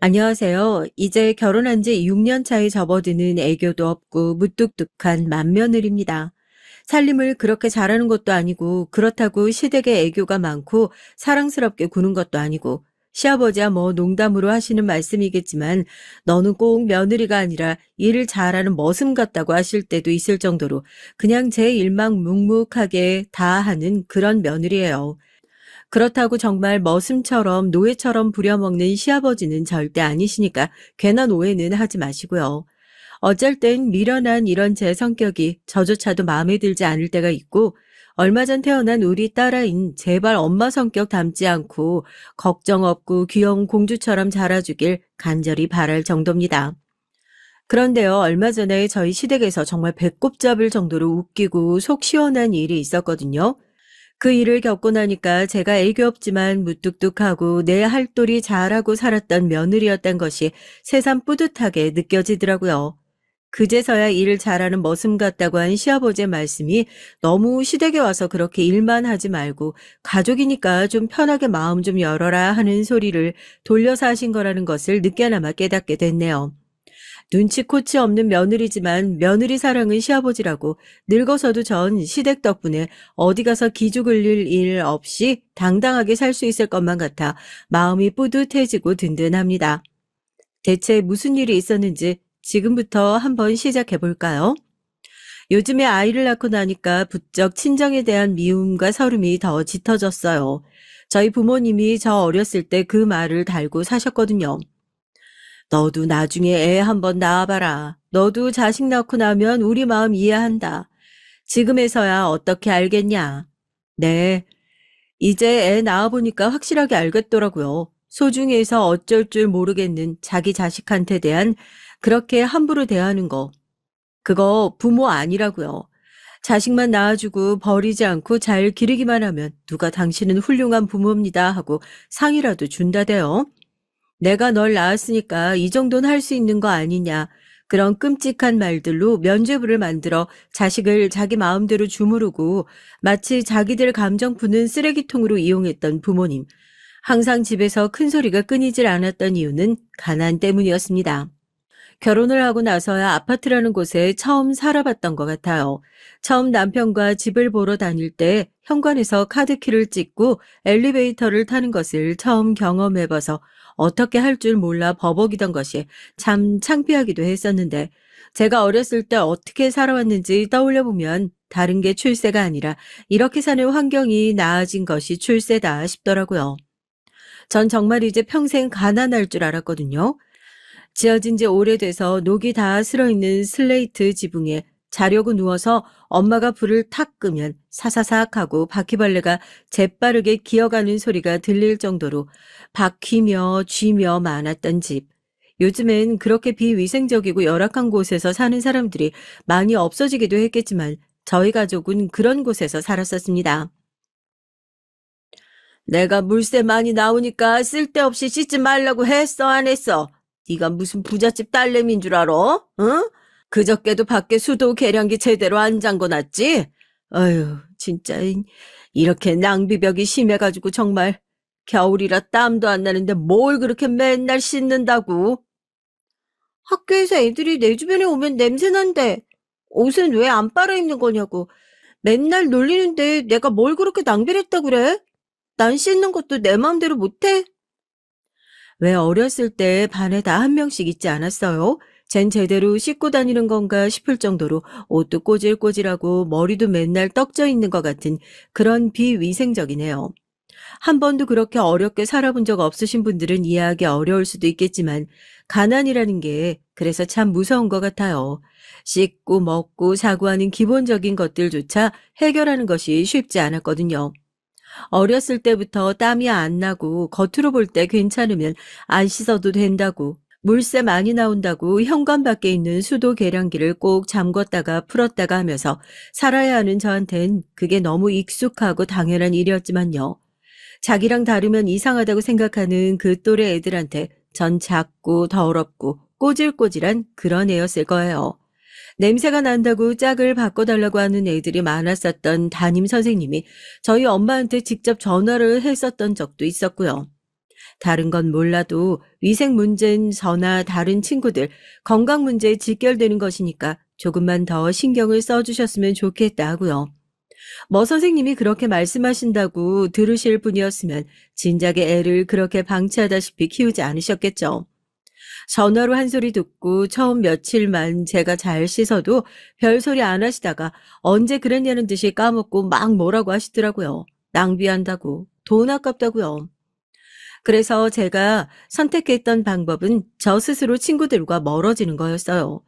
안녕하세요. 이제 결혼한 지 6년 차에 접어드는 애교도 없고 무뚝뚝한 맏며느리입니다. 살림을 그렇게 잘하는 것도 아니고 그렇다고 시댁에 애교가 많고 사랑스럽게 구는 것도 아니고 시아버지야 뭐 농담으로 하시는 말씀이겠지만 너는 꼭 며느리가 아니라 일을 잘하는 머슴 같다고 하실 때도 있을 정도로 그냥 제 일만 묵묵하게 다 하는 그런 며느리예요. 그렇다고 정말 머슴처럼 노예처럼 부려먹는 시아버지는 절대 아니시니까 괜한 오해는 하지 마시고요. 어쩔 땐 미련한 이런 제 성격이 저조차도 마음에 들지 않을 때가 있고 얼마 전 태어난 우리 딸아인 제발 엄마 성격 닮지 않고 걱정 없고 귀여운 공주처럼 자라주길 간절히 바랄 정도입니다. 그런데요, 얼마 전에 저희 시댁에서 정말 배꼽 잡을 정도로 웃기고 속 시원한 일이 있었거든요. 그 일을 겪고 나니까 제가 애교 없지만 무뚝뚝하고 내 할도리 잘하고 살았던 며느리였던 것이 새삼 뿌듯하게 느껴지더라고요. 그제서야 일을 잘하는 머슴 같다고 한 시아버지의 말씀이 너무 시댁에 와서 그렇게 일만 하지 말고 가족이니까 좀 편하게 마음 좀 열어라 하는 소리를 돌려서 하신 거라는 것을 늦게나마 깨닫게 됐네요. 눈치코치 없는 며느리지만 며느리 사랑은 시아버지라고 늙어서도 전 시댁 덕분에 어디 가서 기죽을 일 없이 당당하게 살 수 있을 것만 같아 마음이 뿌듯해지고 든든합니다. 대체 무슨 일이 있었는지 지금부터 한번 시작해 볼까요? 요즘에 아이를 낳고 나니까 부쩍 친정에 대한 미움과 서름이 더 짙어졌어요. 저희 부모님이 저 어렸을 때 그 말을 달고 사셨거든요. 너도 나중에 애 한번 낳아봐라. 너도 자식 낳고 나면 우리 마음 이해한다. 지금에서야 어떻게 알겠냐. 네, 이제 애 낳아보니까 확실하게 알겠더라고요. 소중히 해서 어쩔 줄 모르겠는 자기 자식한테 대한 그렇게 함부로 대하는 거. 그거 부모 아니라고요. 자식만 낳아주고 버리지 않고 잘 기르기만 하면 누가 당신은 훌륭한 부모입니다 하고 상이라도 준다대요. 내가 널 낳았으니까 이 정도는 할 수 있는 거 아니냐. 그런 끔찍한 말들로 면죄부를 만들어 자식을 자기 마음대로 주무르고 마치 자기들 감정 푸는 쓰레기통으로 이용했던 부모님. 항상 집에서 큰 소리가 끊이질 않았던 이유는 가난 때문이었습니다. 결혼을 하고 나서야 아파트라는 곳에 처음 살아봤던 것 같아요. 처음 남편과 집을 보러 다닐 때 현관에서 카드키를 찍고 엘리베이터를 타는 것을 처음 경험해봐서 어떻게 할 줄 몰라 버벅이던 것이 참 창피하기도 했었는데 제가 어렸을 때 어떻게 살아왔는지 떠올려보면 다른 게 출세가 아니라 이렇게 사는 환경이 나아진 것이 출세다 싶더라고요. 전 정말 이제 평생 가난할 줄 알았거든요. 지어진 지 오래돼서 녹이 다 슬어있는 슬레이트 지붕에 자려고 누워서 엄마가 불을 탁 끄면 사사삭 하고 바퀴벌레가 재빠르게 기어가는 소리가 들릴 정도로 바퀴며 쥐며 많았던 집. 요즘엔 그렇게 비위생적이고 열악한 곳에서 사는 사람들이 많이 없어지기도 했겠지만 저희 가족은 그런 곳에서 살았었습니다. 내가 물세 많이 나오니까 쓸데없이 씻지 말라고 했어, 안 했어? 네가 무슨 부잣집 딸내미인 줄 알아? 응? 그저께도 밖에 수도 계량기 제대로 안 잠궈놨지? 어휴, 진짜 이렇게 낭비벽이 심해가지고 정말 겨울이라 땀도 안 나는데 뭘 그렇게 맨날 씻는다고? 학교에서 애들이 내 주변에 오면 냄새난대. 옷은 왜 안 빨아입는 거냐고. 맨날 놀리는데 내가 뭘 그렇게 낭비를 했다 그래? 난 씻는 것도 내 마음대로 못해? 왜 어렸을 때 반에 다 한 명씩 있지 않았어요? 쟨 제대로 씻고 다니는 건가 싶을 정도로 옷도 꼬질꼬질하고 머리도 맨날 떡져 있는 것 같은 그런 비위생적이네요. 한 번도 그렇게 어렵게 살아본 적 없으신 분들은 이해하기 어려울 수도 있겠지만 가난이라는 게 그래서 참 무서운 것 같아요. 씻고 먹고 자고 하는 기본적인 것들조차 해결하는 것이 쉽지 않았거든요. 어렸을 때부터 땀이 안 나고 겉으로 볼 때 괜찮으면 안 씻어도 된다고 물새 많이 나온다고 현관 밖에 있는 수도 계량기를 꼭 잠궜다가 풀었다가 하면서 살아야 하는 저한텐 그게 너무 익숙하고 당연한 일이었지만요. 자기랑 다르면 이상하다고 생각하는 그 또래 애들한테 전 작고 더럽고 꼬질꼬질한 그런 애였을 거예요. 냄새가 난다고 짝을 바꿔달라고 하는 애들이 많았었던 담임 선생님이 저희 엄마한테 직접 전화를 했었던 적도 있었고요. 다른 건 몰라도 위생 문제는 저나 다른 친구들 건강 문제에 직결되는 것이니까 조금만 더 신경을 써주셨으면 좋겠다 하고요. 선생님이 그렇게 말씀하신다고 들으실 분이었으면 진작에 애를 그렇게 방치하다시피 키우지 않으셨겠죠. 전화로 한 소리 듣고 처음 며칠만 제가 잘 씻어도 별소리 안 하시다가 언제 그랬냐는 듯이 까먹고 막 뭐라고 하시더라고요. 낭비한다고, 돈 아깝다고요. 그래서 제가 선택했던 방법은 저 스스로 친구들과 멀어지는 거였어요.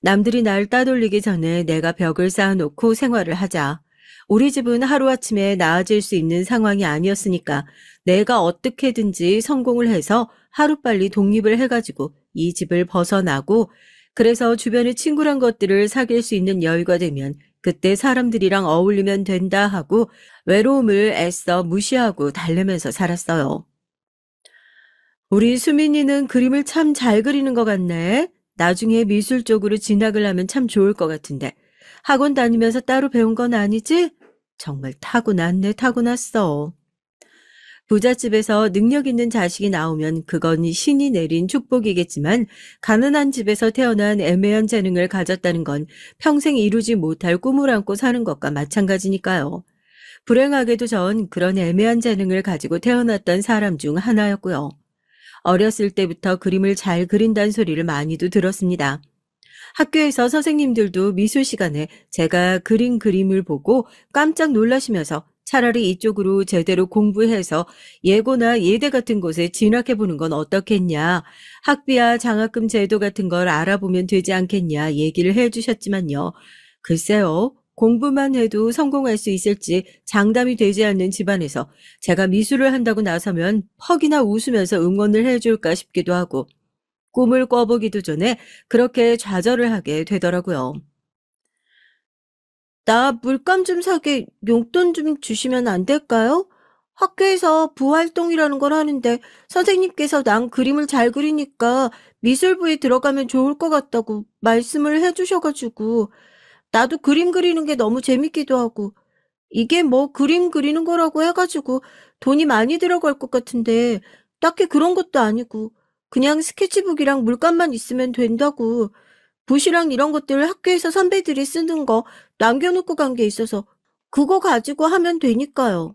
남들이 날 따돌리기 전에 내가 벽을 쌓아놓고 생활을 하자. 우리 집은 하루아침에 나아질 수 있는 상황이 아니었으니까 내가 어떻게든지 성공을 해서 하루빨리 독립을 해가지고 이 집을 벗어나고 그래서 주변의 친구란 것들을 사귈 수 있는 여유가 되면 그때 사람들이랑 어울리면 된다 하고 외로움을 애써 무시하고 달래면서 살았어요. 우리 수민이는 그림을 참 잘 그리는 것 같네. 나중에 미술 쪽으로 진학을 하면 참 좋을 것 같은데. 학원 다니면서 따로 배운 건 아니지? 정말 타고났네, 타고났어. 부잣집에서 능력 있는 자식이 나오면 그건 신이 내린 축복이겠지만 가난한 집에서 태어난 애매한 재능을 가졌다는 건 평생 이루지 못할 꿈을 안고 사는 것과 마찬가지니까요. 불행하게도 전 그런 애매한 재능을 가지고 태어났던 사람 중 하나였고요. 어렸을 때부터 그림을 잘 그린다는 소리를 많이도 들었습니다. 학교에서 선생님들도 미술 시간에 제가 그린 그림을 보고 깜짝 놀라시면서 차라리 이쪽으로 제대로 공부해서 예고나 예대 같은 곳에 진학해보는 건 어떻겠냐, 학비야 장학금 제도 같은 걸 알아보면 되지 않겠냐 얘기를 해주셨지만요. 글쎄요. 공부만 해도 성공할 수 있을지 장담이 되지 않는 집안에서 제가 미술을 한다고 나서면 퍽이나 웃으면서 응원을 해줄까 싶기도 하고 꿈을 꿔보기도 전에 그렇게 좌절을 하게 되더라고요. 나 물감 좀 사게 용돈 좀 주시면 안 될까요? 학교에서 부활동이라는 걸 하는데 선생님께서 난 그림을 잘 그리니까 미술부에 들어가면 좋을 것 같다고 말씀을 해주셔가지고 나도 그림 그리는 게 너무 재밌기도 하고 이게 뭐 그림 그리는 거라고 해가지고 돈이 많이 들어갈 것 같은데 딱히 그런 것도 아니고 그냥 스케치북이랑 물감만 있으면 된다고 붓이랑 이런 것들 학교에서 선배들이 쓰는 거 남겨놓고 간 게 있어서 그거 가지고 하면 되니까요.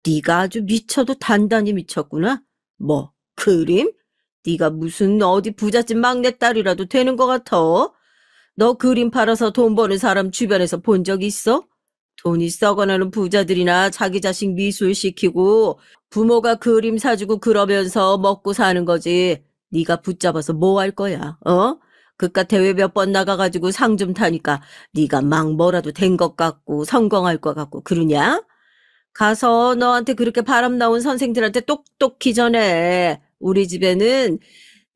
네가 아주 미쳐도 단단히 미쳤구나. 뭐 그림? 네가 무슨 어디 부잣집 막내딸이라도 되는 것 같아? 너 그림 팔아서 돈 버는 사람 주변에서 본 적 있어? 돈이 썩어나는 부자들이나 자기 자식 미술 시키고 부모가 그림 사주고 그러면서 먹고 사는 거지. 네가 붙잡아서 뭐 할 거야? 어? 그깟 대회 몇 번 나가가지고 상 좀 타니까 네가 막 뭐라도 된 것 같고 성공할 것 같고 그러냐? 가서 너한테 그렇게 바람 나온 선생들한테 똑똑히 전해. 우리 집에는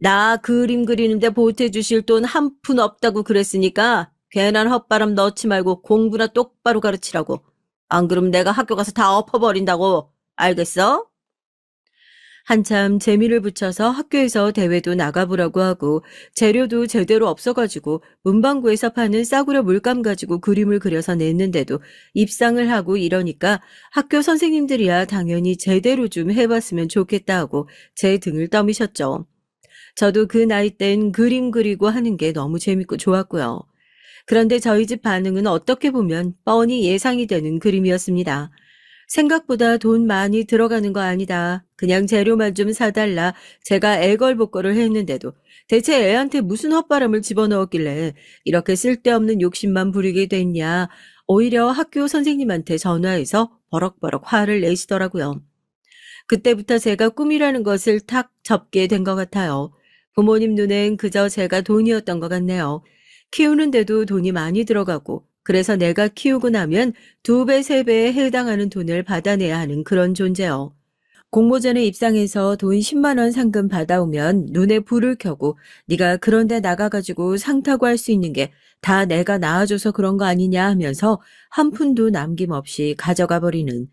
나 그림 그리는데 보태주실 돈 한 푼 없다고 그랬으니까 괜한 헛바람 넣지 말고 공부나 똑바로 가르치라고. 안 그럼 내가 학교 가서 다 엎어버린다고. 알겠어? 한참 재미를 붙여서 학교에서 대회도 나가보라고 하고 재료도 제대로 없어가지고 문방구에서 파는 싸구려 물감 가지고 그림을 그려서 냈는데도 입상을 하고 이러니까 학교 선생님들이야 당연히 제대로 좀 해봤으면 좋겠다 하고 제 등을 떠미셨죠. 저도 그 나이 땐 그림 그리고 하는 게 너무 재밌고 좋았고요. 그런데 저희 집 반응은 어떻게 보면 뻔히 예상이 되는 그림이었습니다. 생각보다 돈 많이 들어가는 거 아니다. 그냥 재료만 좀 사달라. 제가 애걸복걸을 했는데도 대체 애한테 무슨 헛바람을 집어넣었길래 이렇게 쓸데없는 욕심만 부리게 됐냐. 오히려 학교 선생님한테 전화해서 버럭버럭 화를 내시더라고요. 그때부터 제가 꿈이라는 것을 탁 접게 된 것 같아요. 부모님 눈엔 그저 제가 돈이었던 것 같네요. 키우는데도 돈이 많이 들어가고 그래서 내가 키우고 나면 2배, 3배에 해당하는 돈을 받아내야 하는 그런 존재요. 공모전에 입상해서 돈 10만 원 상금 받아오면 눈에 불을 켜고 네가 그런 데 나가가지고 상 타고 할 수 있는 게 다 내가 낳아줘서 그런 거 아니냐 하면서 한 푼도 남김없이 가져가 버리는,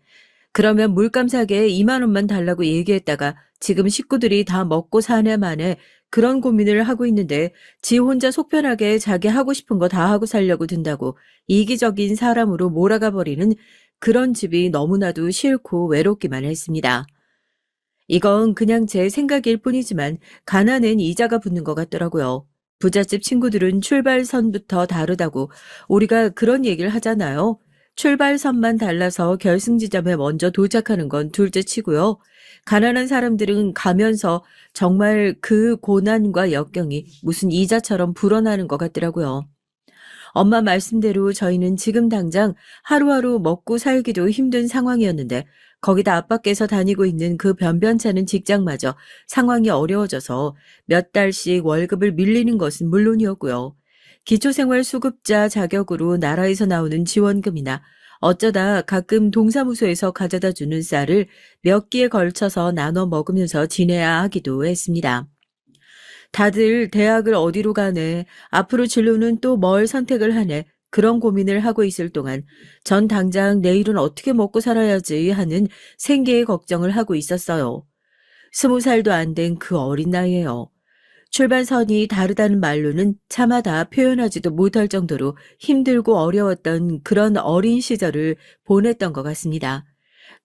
그러면 물감 사게 2만 원만 달라고 얘기했다가 지금 식구들이 다 먹고 사냐 마네 그런 고민을 하고 있는데 지 혼자 속편하게 자기 하고 싶은 거 다 하고 살려고 든다고 이기적인 사람으로 몰아가 버리는 그런 집이 너무나도 싫고 외롭기만 했습니다. 이건 그냥 제 생각일 뿐이지만 가난엔 이자가 붙는 것 같더라고요. 부잣집 친구들은 출발선부터 다르다고 우리가 그런 얘기를 하잖아요. 출발선만 달라서 결승 지점에 먼저 도착하는 건 둘째 치고요. 가난한 사람들은 가면서 정말 그 고난과 역경이 무슨 이자처럼 불어나는 것 같더라고요. 엄마 말씀대로 저희는 지금 당장 하루하루 먹고 살기도 힘든 상황이었는데 거기다 아빠께서 다니고 있는 그 변변찮은 직장마저 상황이 어려워져서 몇 달씩 월급을 밀리는 것은 물론이었고요. 기초생활수급자 자격으로 나라에서 나오는 지원금이나 어쩌다 가끔 동사무소에서 가져다 주는 쌀을 몇 끼에 걸쳐서 나눠 먹으면서 지내야 하기도 했습니다. 다들 대학을 어디로 가네, 앞으로 진로는 또 뭘 선택을 하네, 그런 고민을 하고 있을 동안 전 당장 내일은 어떻게 먹고 살아야지 하는 생계의 걱정을 하고 있었어요. 20살도 안 된 그 어린 나이에요. 출발선이 다르다는 말로는 차마 다 표현하지도 못할 정도로 힘들고 어려웠던 그런 어린 시절을 보냈던 것 같습니다.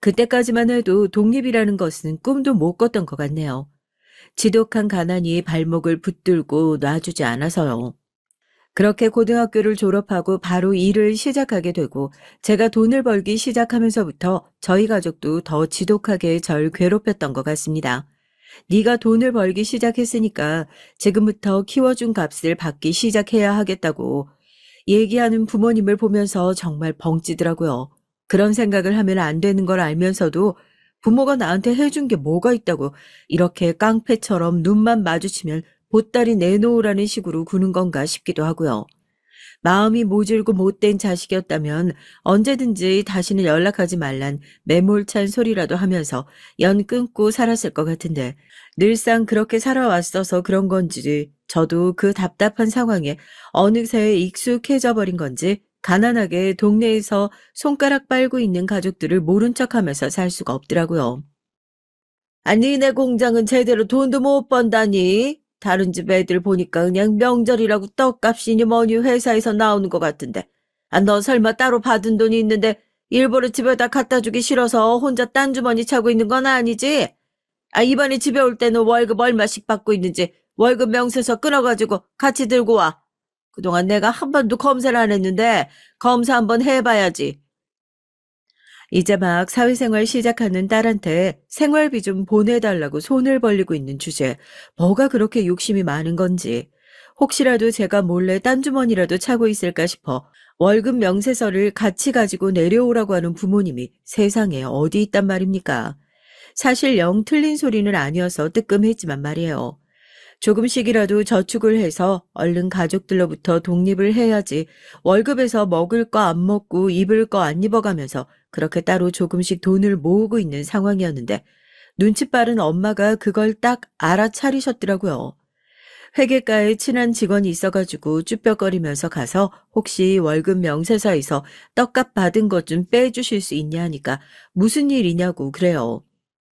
그때까지만 해도 독립이라는 것은 꿈도 못 꿨던 것 같네요. 지독한 가난이 발목을 붙들고 놔주지 않아서요. 그렇게 고등학교를 졸업하고 바로 일을 시작하게 되고 제가 돈을 벌기 시작하면서부터 저희 가족도 더 지독하게 절 괴롭혔던 것 같습니다. 네가 돈을 벌기 시작했으니까 지금부터 키워준 값을 받기 시작해야 하겠다고 얘기하는 부모님을 보면서 정말 벙찌더라고요. 그런 생각을 하면 안 되는 걸 알면서도 부모가 나한테 해준 게 뭐가 있다고 이렇게 깡패처럼 눈만 마주치면 보따리 내놓으라는 식으로 구는 건가 싶기도 하고요. 마음이 모질고 못된 자식이었다면 언제든지 다시는 연락하지 말란 매몰찬 소리라도 하면서 연 끊고 살았을 것 같은데 늘상 그렇게 살아왔어서 그런 건지 저도 그 답답한 상황에 어느새 익숙해져 버린 건지 가난하게 동네에서 손가락 빨고 있는 가족들을 모른 척하면서 살 수가 없더라고요. 아니, 내 공장은 제대로 돈도 못 번다니. 다른 집 애들 보니까 그냥 명절이라고 떡값이니 뭐니 회사에서 나오는 것 같은데. 아, 너 설마 따로 받은 돈이 있는데 일부러 집에다 갖다 주기 싫어서 혼자 딴 주머니 차고 있는 건 아니지? 아, 이번에 집에 올 때는 월급 얼마씩 받고 있는지 월급 명세서 끊어가지고 같이 들고 와. 그동안 내가 한 번도 검사를 안 했는데 검사 한번 해봐야지. 이제 막 사회생활 시작하는 딸한테 생활비 좀 보내달라고 손을 벌리고 있는 주제에 뭐가 그렇게 욕심이 많은 건지 혹시라도 제가 몰래 딴 주머니라도 차고 있을까 싶어 월급 명세서를 같이 가지고 내려오라고 하는 부모님이 세상에 어디 있단 말입니까? 사실 영 틀린 소리는 아니어서 뜨끔했지만 말이에요. 조금씩이라도 저축을 해서 얼른 가족들로부터 독립을 해야지 월급에서 먹을 거 안 먹고 입을 거 안 입어가면서 그렇게 따로 조금씩 돈을 모으고 있는 상황이었는데 눈치 빠른 엄마가 그걸 딱 알아차리셨더라고요. 회계과에 친한 직원이 있어가지고 쭈뼛거리면서 가서 혹시 월급 명세서에서 떡값 받은 것 좀 빼주실 수 있냐 하니까 무슨 일이냐고 그래요.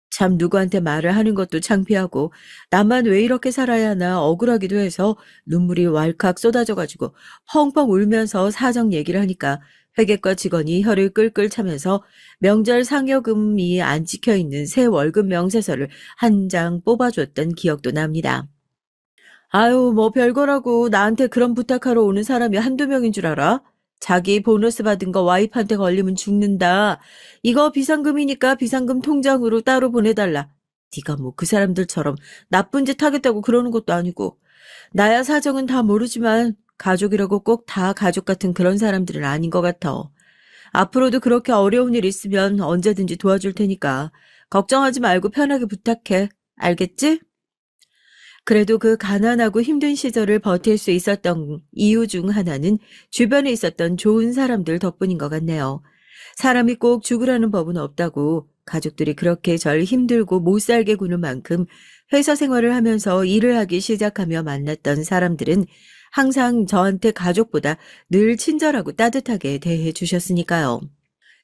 참 누구한테 말을 하는 것도 창피하고 나만 왜 이렇게 살아야 하나 억울하기도 해서 눈물이 왈칵 쏟아져가지고 펑펑 울면서 사정 얘기를 하니까 회계과 직원이 혀를 끌끌 차면서 명절 상여금이 안 찍혀 있는 새 월급 명세서를 한 장 뽑아줬던 기억도 납니다. 아유, 뭐 별거라고 나한테 그런 부탁하러 오는 사람이 한두 명인 줄 알아? 자기 보너스 받은 거 와이프한테 걸리면 죽는다. 이거 비상금이니까 비상금 통장으로 따로 보내달라. 네가 뭐 그 사람들처럼 나쁜 짓 하겠다고 그러는 것도 아니고. 나야 사정은 다 모르지만 가족이라고 꼭 다 가족 같은 그런 사람들은 아닌 것 같아. 앞으로도 그렇게 어려운 일 있으면 언제든지 도와줄 테니까 걱정하지 말고 편하게 부탁해. 알겠지? 그래도 그 가난하고 힘든 시절을 버틸 수 있었던 이유 중 하나는 주변에 있었던 좋은 사람들 덕분인 것 같네요. 사람이 꼭 죽으라는 법은 없다고 가족들이 그렇게 절 힘들고 못 살게 구는 만큼 회사 생활을 하면서 일을 하기 시작하며 만났던 사람들은 항상 저한테 가족보다 늘 친절하고 따뜻하게 대해 주셨으니까요.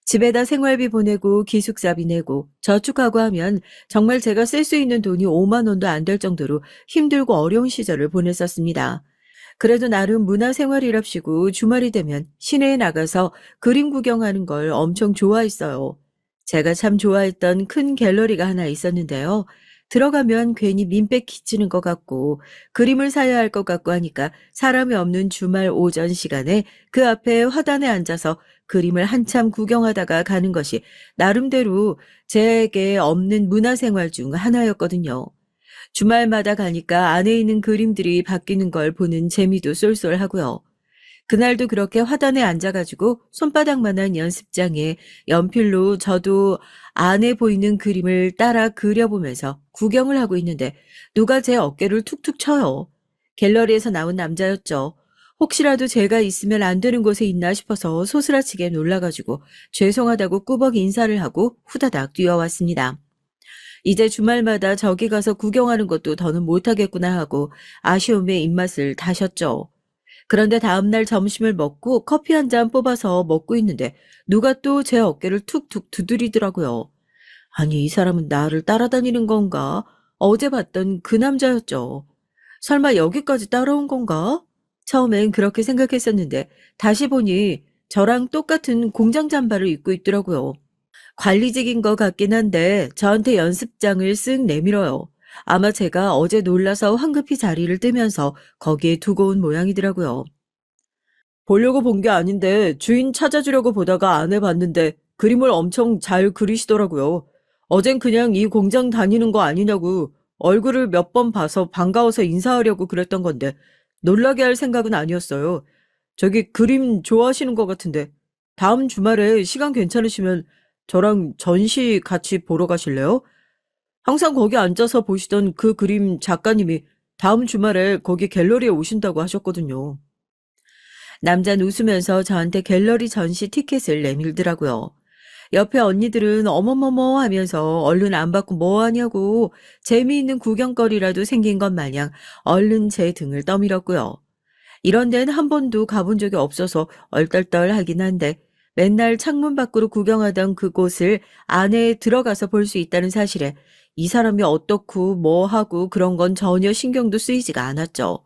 집에다 생활비 보내고 기숙사비 내고 저축하고 하면 정말 제가 쓸 수 있는 돈이 5만 원도 안 될 정도로 힘들고 어려운 시절을 보냈었습니다. 그래도 나름 문화생활이랍시고 주말이 되면 시내에 나가서 그림 구경하는 걸 엄청 좋아했어요. 제가 참 좋아했던 큰 갤러리가 하나 있었는데요. 들어가면 괜히 민폐 끼치는 것 같고 그림을 사야 할 것 같고 하니까 사람이 없는 주말 오전 시간에 그 앞에 화단에 앉아서 그림을 한참 구경하다가 가는 것이 나름대로 제게 없는 문화생활 중 하나였거든요. 주말마다 가니까 안에 있는 그림들이 바뀌는 걸 보는 재미도 쏠쏠하고요. 그날도 그렇게 화단에 앉아가지고 손바닥만한 연습장에 연필로 저도 안에 보이는 그림을 따라 그려보면서 구경을 하고 있는데 누가 제 어깨를 툭툭 쳐요. 갤러리에서 나온 남자였죠. 혹시라도 제가 있으면 안 되는 곳에 있나 싶어서 소스라치게 놀라가지고 죄송하다고 꾸벅 인사를 하고 후다닥 뛰어왔습니다. 이제 주말마다 저기 가서 구경하는 것도 더는 못하겠구나 하고 아쉬움에 입맛을 다셨죠. 그런데 다음날 점심을 먹고 커피 한 잔 뽑아서 먹고 있는데 누가 또 제 어깨를 툭툭 두드리더라고요. 아니, 이 사람은 나를 따라다니는 건가? 어제 봤던 그 남자였죠. 설마 여기까지 따라온 건가? 처음엔 그렇게 생각했었는데 다시 보니 저랑 똑같은 공장 잠바를 입고 있더라고요. 관리직인 것 같긴 한데 저한테 연습장을 쓱 내밀어요. 아마 제가 어제 놀라서 황급히 자리를 뜨면서 거기에 두고 온 모양이더라고요. 보려고 본 게 아닌데 주인 찾아주려고 보다가 안 해봤는데 그림을 엄청 잘 그리시더라고요. 어젠 그냥 이 공장 다니는 거 아니냐고 얼굴을 몇 번 봐서 반가워서 인사하려고 그랬던 건데 놀라게 할 생각은 아니었어요. 저기 그림 좋아하시는 것 같은데 다음 주말에 시간 괜찮으시면 저랑 전시 같이 보러 가실래요? 항상 거기 앉아서 보시던 그 그림 작가님이 다음 주말에 거기 갤러리에 오신다고 하셨거든요. 남자는 웃으면서 저한테 갤러리 전시 티켓을 내밀더라고요. 옆에 언니들은 어머머머 하면서 얼른 안 받고 뭐 하냐고 재미있는 구경거리라도 생긴 것 마냥 얼른 제 등을 떠밀었고요. 이런 데는 한 번도 가본 적이 없어서 얼떨떨하긴 한데 맨날 창문 밖으로 구경하던 그곳을 안에 들어가서 볼 수 있다는 사실에 이 사람이 어떻고 뭐 하고 그런 건 전혀 신경도 쓰이지가 않았죠.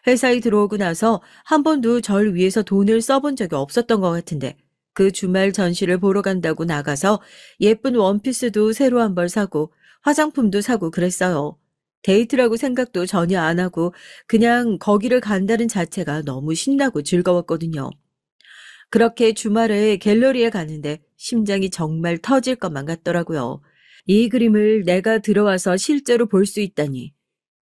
회사에 들어오고 나서 한 번도 절 위해서 돈을 써본 적이 없었던 것 같은데 그 주말 전시를 보러 간다고 나가서 예쁜 원피스도 새로 한 벌 사고 화장품도 사고 그랬어요. 데이트라고 생각도 전혀 안 하고 그냥 거기를 간다는 자체가 너무 신나고 즐거웠거든요. 그렇게 주말에 갤러리에 가는데 심장이 정말 터질 것만 같더라고요. 이 그림을 내가 들어와서 실제로 볼 수 있다니.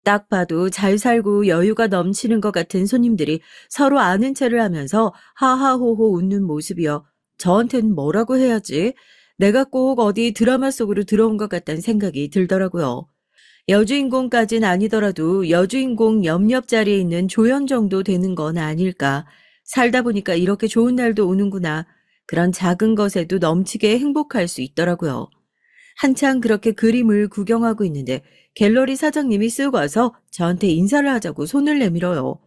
딱 봐도 잘 살고 여유가 넘치는 것 같은 손님들이 서로 아는 체를 하면서 하하호호 웃는 모습이여 저한텐 뭐라고 해야지? 내가 꼭 어디 드라마 속으로 들어온 것 같다는 생각이 들더라고요. 여주인공까진 아니더라도 여주인공 옆자리에 있는 조연 정도 되는 건 아닐까. 살다 보니까 이렇게 좋은 날도 오는구나. 그런 작은 것에도 넘치게 행복할 수 있더라고요. 한창 그렇게 그림을 구경하고 있는데 갤러리 사장님이 쓱 와서 저한테 인사를 하자고 손을 내밀어요.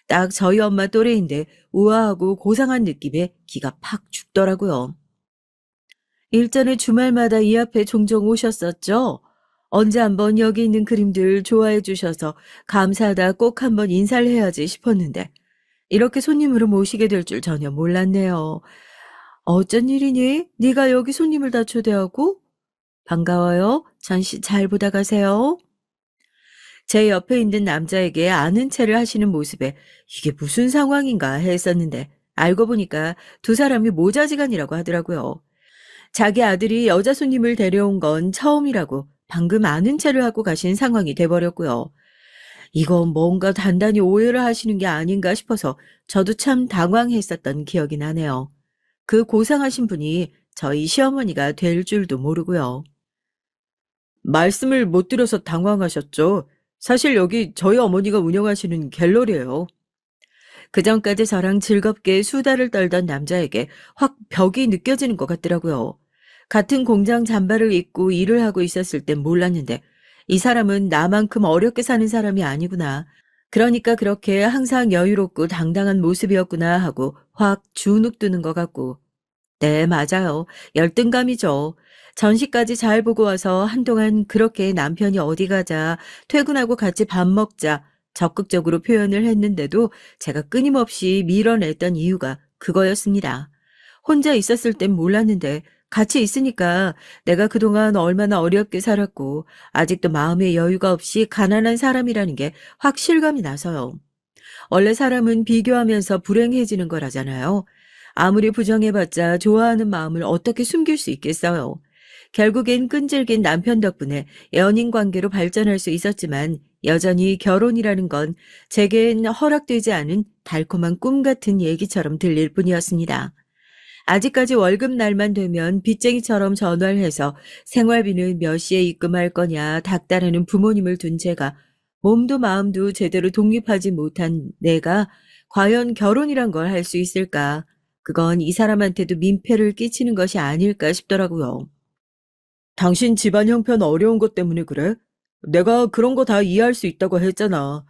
딱 저희 엄마 또래인데 우아하고 고상한 느낌에 기가 팍 죽더라고요. 일전에 주말마다 이 앞에 종종 오셨었죠? 언제 한번 여기 있는 그림들 좋아해 주셔서 감사하다 꼭 한번 인사를 해야지 싶었는데 이렇게 손님으로 모시게 될 줄 전혀 몰랐네요. 어쩐 일이니? 네가 여기 손님을 다 초대하고? 반가워요. 전시 잘 보다 가세요. 제 옆에 있는 남자에게 아는 체를 하시는 모습에 이게 무슨 상황인가 했었는데 알고 보니까 두 사람이 모자지간이라고 하더라고요. 자기 아들이 여자 손님을 데려온 건 처음이라고 방금 아는 체를 하고 가신 상황이 돼버렸고요. 이건 뭔가 단단히 오해를 하시는 게 아닌가 싶어서 저도 참 당황했었던 기억이 나네요. 그 고상하신 분이 저희 시어머니가 될 줄도 모르고요. 말씀을 못 드려서 당황하셨죠? 사실 여기 저희 어머니가 운영하시는 갤러리예요. 그전까지 저랑 즐겁게 수다를 떨던 남자에게 확 벽이 느껴지는 것 같더라고요. 같은 공장 잠바를 입고 일을 하고 있었을 땐 몰랐는데 이 사람은 나만큼 어렵게 사는 사람이 아니구나. 그러니까 그렇게 항상 여유롭고 당당한 모습이었구나 하고 확 주눅 드는 것 같고. 네, 맞아요. 열등감이죠. 전시까지 잘 보고 와서 한동안 그렇게 남편이 어디 가자, 퇴근하고 같이 밥 먹자, 적극적으로 표현을 했는데도 제가 끊임없이 밀어냈던 이유가 그거였습니다. 혼자 있었을 땐 몰랐는데 같이 있으니까 내가 그동안 얼마나 어렵게 살았고 아직도 마음의 여유가 없이 가난한 사람이라는 게 확 실감이 나서요. 원래 사람은 비교하면서 불행해지는 거라잖아요. 아무리 부정해봤자 좋아하는 마음을 어떻게 숨길 수 있겠어요. 결국엔 끈질긴 남편 덕분에 연인 관계로 발전할 수 있었지만 여전히 결혼이라는 건 제겐 허락되지 않은 달콤한 꿈 같은 얘기처럼 들릴 뿐이었습니다. 아직까지 월급 날만 되면 빚쟁이처럼 전화를 해서 생활비는 몇 시에 입금할 거냐 닥달하는 부모님을 둔 제가 몸도 마음도 제대로 독립하지 못한 내가 과연 결혼이란 걸 할 수 있을까? 그건 이 사람한테도 민폐를 끼치는 것이 아닐까 싶더라고요. 당신 집안 형편 어려운 것 때문에 그래? 내가 그런 거 다 이해할 수 있다고 했잖아.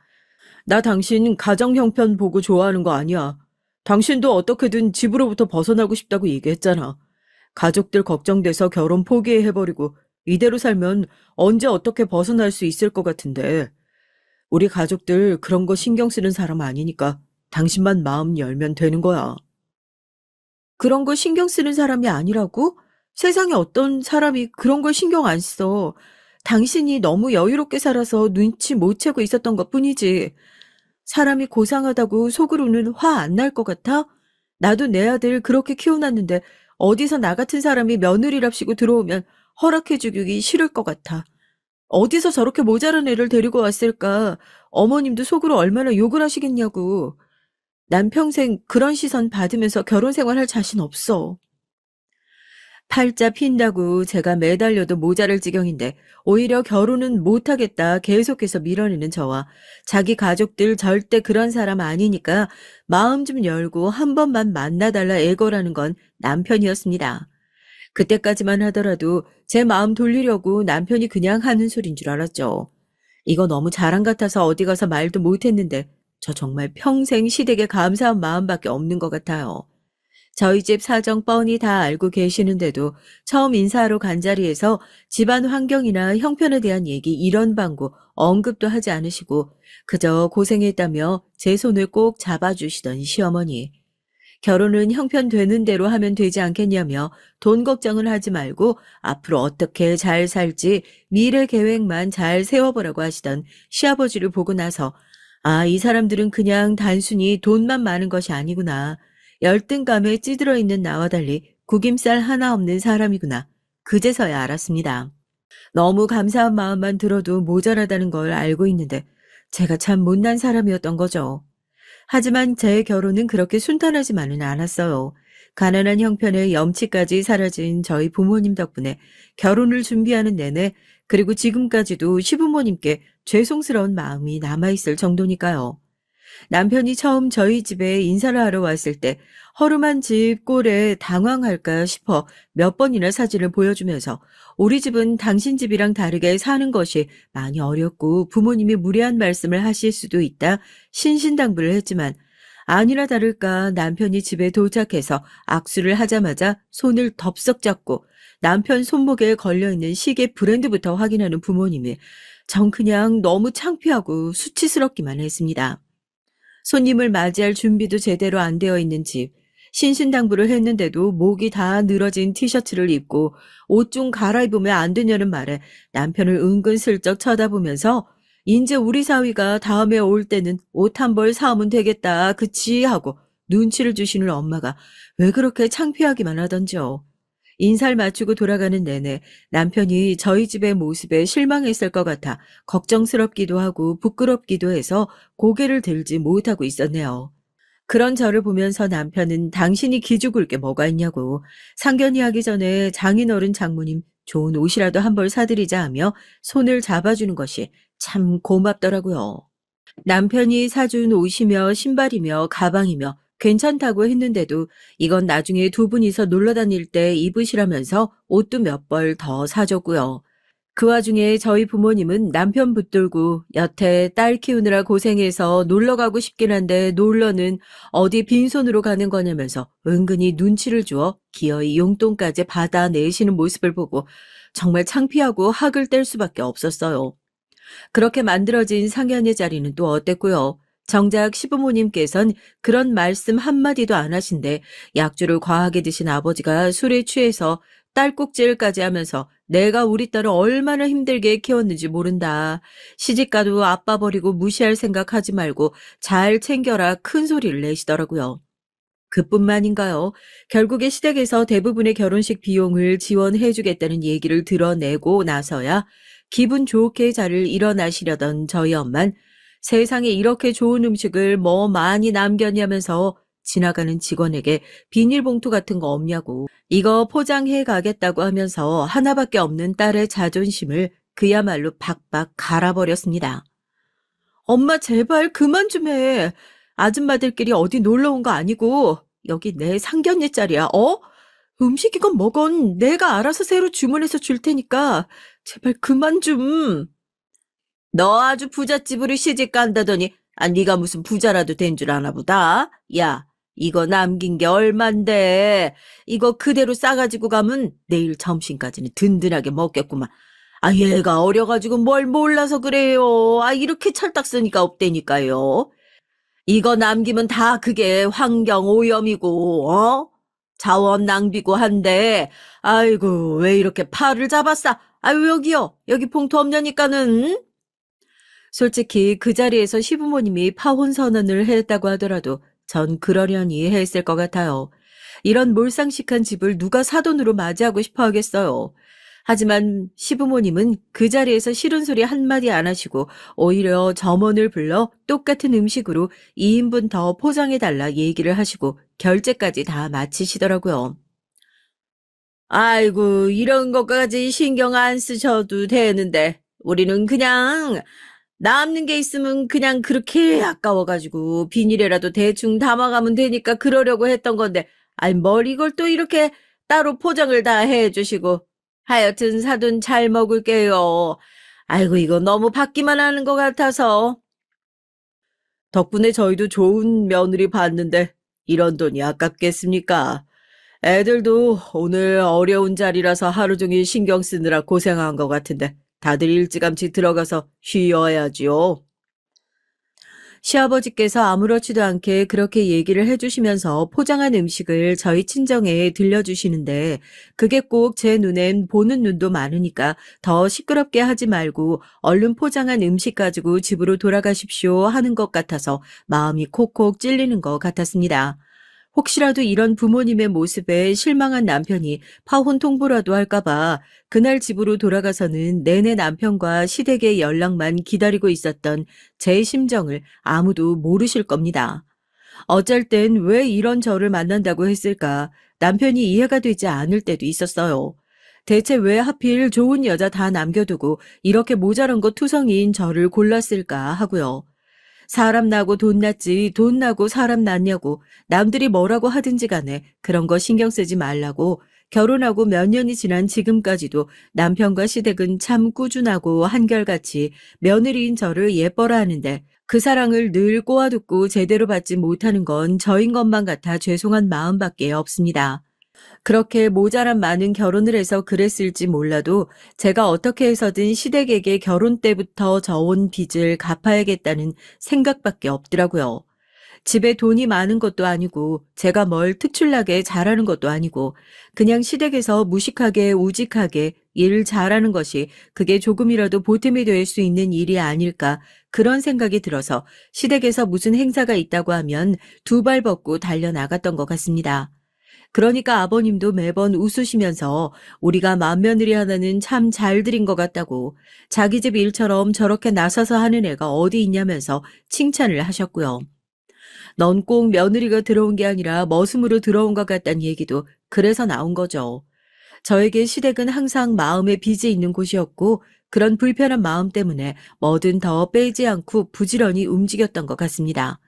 나 당신 가정 형편 보고 좋아하는 거 아니야. 당신도 어떻게든 집으로부터 벗어나고 싶다고 얘기했잖아. 가족들 걱정돼서 결혼 포기해버리고 이대로 살면 언제 어떻게 벗어날 수 있을 것 같은데. 우리 가족들 그런 거 신경 쓰는 사람 아니니까 당신만 마음 열면 되는 거야. 그런 거 신경 쓰는 사람이 아니라고? 세상에 어떤 사람이 그런 걸 신경 안 써. 당신이 너무 여유롭게 살아서 눈치 못 채고 있었던 것 뿐이지. 사람이 고상하다고 속으로는 화 안 날 것 같아? 나도 내 아들 그렇게 키워놨는데 어디서 나 같은 사람이 며느리랍시고 들어오면 허락해주기 싫을 것 같아. 어디서 저렇게 모자란 애를 데리고 왔을까? 어머님도 속으로 얼마나 욕을 하시겠냐고. 난 평생 그런 시선 받으면서 결혼 생활할 자신 없어. 팔자 핀다고 제가 매달려도 모자랄 지경인데 오히려 결혼은 못하겠다 계속해서 밀어내는 저와 자기 가족들 절대 그런 사람 아니니까 마음 좀 열고 한 번만 만나달라 애걸하는 건 남편이었습니다. 그때까지만 하더라도 제 마음 돌리려고 남편이 그냥 하는 소린 줄 알았죠. 이거 너무 자랑 같아서 어디 가서 말도 못했는데 저 정말 평생 시댁에 감사한 마음밖에 없는 것 같아요. 저희 집 사정 뻔히 다 알고 계시는데도 처음 인사하러 간 자리에서 집안 환경이나 형편에 대한 얘기 이런 방구 언급도 하지 않으시고 그저 고생했다며 제 손을 꼭 잡아주시던 시어머니. 결혼은 형편되는 대로 하면 되지 않겠냐며 돈 걱정을 하지 말고 앞으로 어떻게 잘 살지 미래 계획만 잘 세워보라고 하시던 시아버지를 보고 나서 아, 이 사람들은 그냥 단순히 돈만 많은 것이 아니구나. 열등감에 찌들어 있는 나와 달리 구김살 하나 없는 사람이구나. 그제서야 알았습니다. 너무 감사한 마음만 들어도 모자라다는 걸 알고 있는데 제가 참 못난 사람이었던 거죠. 하지만 제 결혼은 그렇게 순탄하지만은 않았어요. 가난한 형편에 염치까지 사라진 저희 부모님 덕분에 결혼을 준비하는 내내 그리고 지금까지도 시부모님께 죄송스러운 마음이 남아있을 정도니까요. 남편이 처음 저희 집에 인사를 하러 왔을 때 허름한 집 꼴에 당황할까 싶어 몇 번이나 사진을 보여주면서 우리 집은 당신 집이랑 다르게 사는 것이 많이 어렵고 부모님이 무례한 말씀을 하실 수도 있다 신신당부를 했지만 아니나 다를까 남편이 집에 도착해서 악수를 하자마자 손을 덥석 잡고 남편 손목에 걸려있는 시계 브랜드부터 확인하는 부모님이 전 그냥 너무 창피하고 수치스럽기만 했습니다. 손님을 맞이할 준비도 제대로 안 되어 있는 집, 신신당부를 했는데도 목이 다 늘어진 티셔츠를 입고 옷 좀 갈아입으면 안 되냐는 말에 남편을 은근슬쩍 쳐다보면서 인제 우리 사위가 다음에 올 때는 옷 한 벌 사오면 되겠다, 그치? 하고 눈치를 주시는 엄마가 왜 그렇게 창피하기만 하던지요. 인사를 마치고 돌아가는 내내 남편이 저희 집의 모습에 실망했을 것 같아 걱정스럽기도 하고 부끄럽기도 해서 고개를 들지 못하고 있었네요. 그런 저를 보면서 남편은 당신이 기죽을 게 뭐가 있냐고 상견례 하기 전에 장인어른 장모님 좋은 옷이라도 한 벌 사드리자 하며 손을 잡아주는 것이 참 고맙더라고요. 남편이 사준 옷이며 신발이며 가방이며 괜찮다고 했는데도 이건 나중에 두 분이서 놀러 다닐 때 입으시라면서 옷도 몇 벌 더 사줬고요. 그 와중에 저희 부모님은 남편 붙들고 여태 딸 키우느라 고생해서 놀러 가고 싶긴 한데 놀러는 어디 빈손으로 가는 거냐면서 은근히 눈치를 주어 기어이 용돈까지 받아내시는 모습을 보고 정말 창피하고 학을 뗄 수밖에 없었어요. 그렇게 만들어진 상견례 자리는 또 어땠고요. 정작 시부모님께선 그런 말씀 한마디도 안 하신데 약주를 과하게 드신 아버지가 술에 취해서 딸꾹질까지 하면서 내가 우리 딸을 얼마나 힘들게 키웠는지 모른다. 시집가도 아빠 버리고 무시할 생각하지 말고 잘 챙겨라 큰 소리를 내시더라고요. 그뿐만인가요? 결국에 시댁에서 대부분의 결혼식 비용을 지원해주겠다는 얘기를 드러내고 나서야 기분 좋게 자리를 일어나시려던 저희 엄만 세상에 이렇게 좋은 음식을 뭐 많이 남겼냐면서 지나가는 직원에게 비닐봉투 같은 거 없냐고 이거 포장해 가겠다고 하면서 하나밖에 없는 딸의 자존심을 그야말로 박박 갈아버렸습니다. 엄마 제발 그만 좀 해. 아줌마들끼리 어디 놀러 온 거 아니고 여기 내 상견례 자리야. 음식이건 뭐건 내가 알아서 새로 주문해서 줄 테니까 제발 그만 좀. 너 아주 부잣집으로 시집 간다더니 네가 무슨 부자라도 된 줄 아나 보다. 야, 이거 남긴 게 얼만데. 이거 그대로 싸가지고 가면 내일 점심까지는 든든하게 먹겠구만. 얘가 어려가지고 뭘 몰라서 그래요. 이렇게 찰딱 쓰니까 없대니까요. 이거 남기면 다 그게 환경 오염이고, 자원 낭비고 한데, 아이고, 왜 이렇게 팔을 잡았어? 아유, 여기요. 여기 봉투 없냐니까는. 솔직히 그 자리에서 시부모님이 파혼 선언을 했다고 하더라도 전 그러려니 했을 것 같아요. 이런 몰상식한 집을 누가 사돈으로 맞이하고 싶어 하겠어요. 하지만 시부모님은 그 자리에서 싫은 소리 한마디 안 하시고 오히려 점원을 불러 똑같은 음식으로 2인분 더 포장해달라 얘기를 하시고 결제까지 다 마치시더라고요. 아이고, 이런 것까지 신경 안 쓰셔도 되는데 우리는 그냥 남는 게 있으면 그냥 그렇게 아까워가지고 비닐에라도 대충 담아가면 되니까 그러려고 했던 건데 뭘 이걸 또 이렇게 따로 포장을 다 해주시고 하여튼 사돈 잘 먹을게요. 아이고 이거 너무 받기만 하는 것 같아서. 덕분에 저희도 좋은 며느리 봤는데 이런 돈이 아깝겠습니까? 애들도 오늘 어려운 자리라서 하루 종일 신경 쓰느라 고생한 것 같은데 다들 일찌감치 들어가서 쉬어야지요. 시아버지께서 아무렇지도 않게 그렇게 얘기를 해주시면서 포장한 음식을 저희 친정에 들려주시는데 그게 꼭 제 눈엔 보는 눈도 많으니까 더 시끄럽게 하지 말고 얼른 포장한 음식 가지고 집으로 돌아가십시오 하는 것 같아서 마음이 콕콕 찔리는 것 같았습니다. 혹시라도 이런 부모님의 모습에 실망한 남편이 파혼 통보라도 할까봐 그날 집으로 돌아가서는 내내 남편과 시댁의 연락만 기다리고 있었던 제 심정을 아무도 모르실 겁니다. 어쩔 땐 왜 이런 저를 만난다고 했을까 남편이 이해가 되지 않을 때도 있었어요. 대체 왜 하필 좋은 여자 다 남겨두고 이렇게 모자란 거 투성이인 저를 골랐을까 하고요. 사람 나고 돈 났지 돈 나고 사람 났냐고 남들이 뭐라고 하든지 간에 그런 거 신경 쓰지 말라고 결혼하고 몇 년이 지난 지금까지도 남편과 시댁은 참 꾸준하고 한결같이 며느리인 저를 예뻐라 하는데 그 사랑을 늘 꼬아듣고 제대로 받지 못하는 건 저인 것만 같아 죄송한 마음밖에 없습니다. 그렇게 모자란 많은 결혼을 해서 그랬을지 몰라도 제가 어떻게 해서든 시댁에게 결혼 때부터 져온 빚을 갚아야겠다는 생각밖에 없더라고요. 집에 돈이 많은 것도 아니고 제가 뭘 특출나게 잘하는 것도 아니고 그냥 시댁에서 무식하게 우직하게 일 잘하는 것이 그게 조금이라도 보탬이 될 수 있는 일이 아닐까 그런 생각이 들어서 시댁에서 무슨 행사가 있다고 하면 두 발 벗고 달려나갔던 것 같습니다. 그러니까 아버님도 매번 웃으시면서 우리가 맏며느리 하나는 참 잘 들인 것 같다고 자기 집 일처럼 저렇게 나서서 하는 애가 어디 있냐면서 칭찬을 하셨고요. 넌 꼭 며느리가 들어온 게 아니라 머슴으로 들어온 것 같다는 얘기도 그래서 나온 거죠. 저에게 시댁은 항상 마음에 빚이 있는 곳이었고 그런 불편한 마음 때문에 뭐든 더 빼지 않고 부지런히 움직였던 것 같습니다.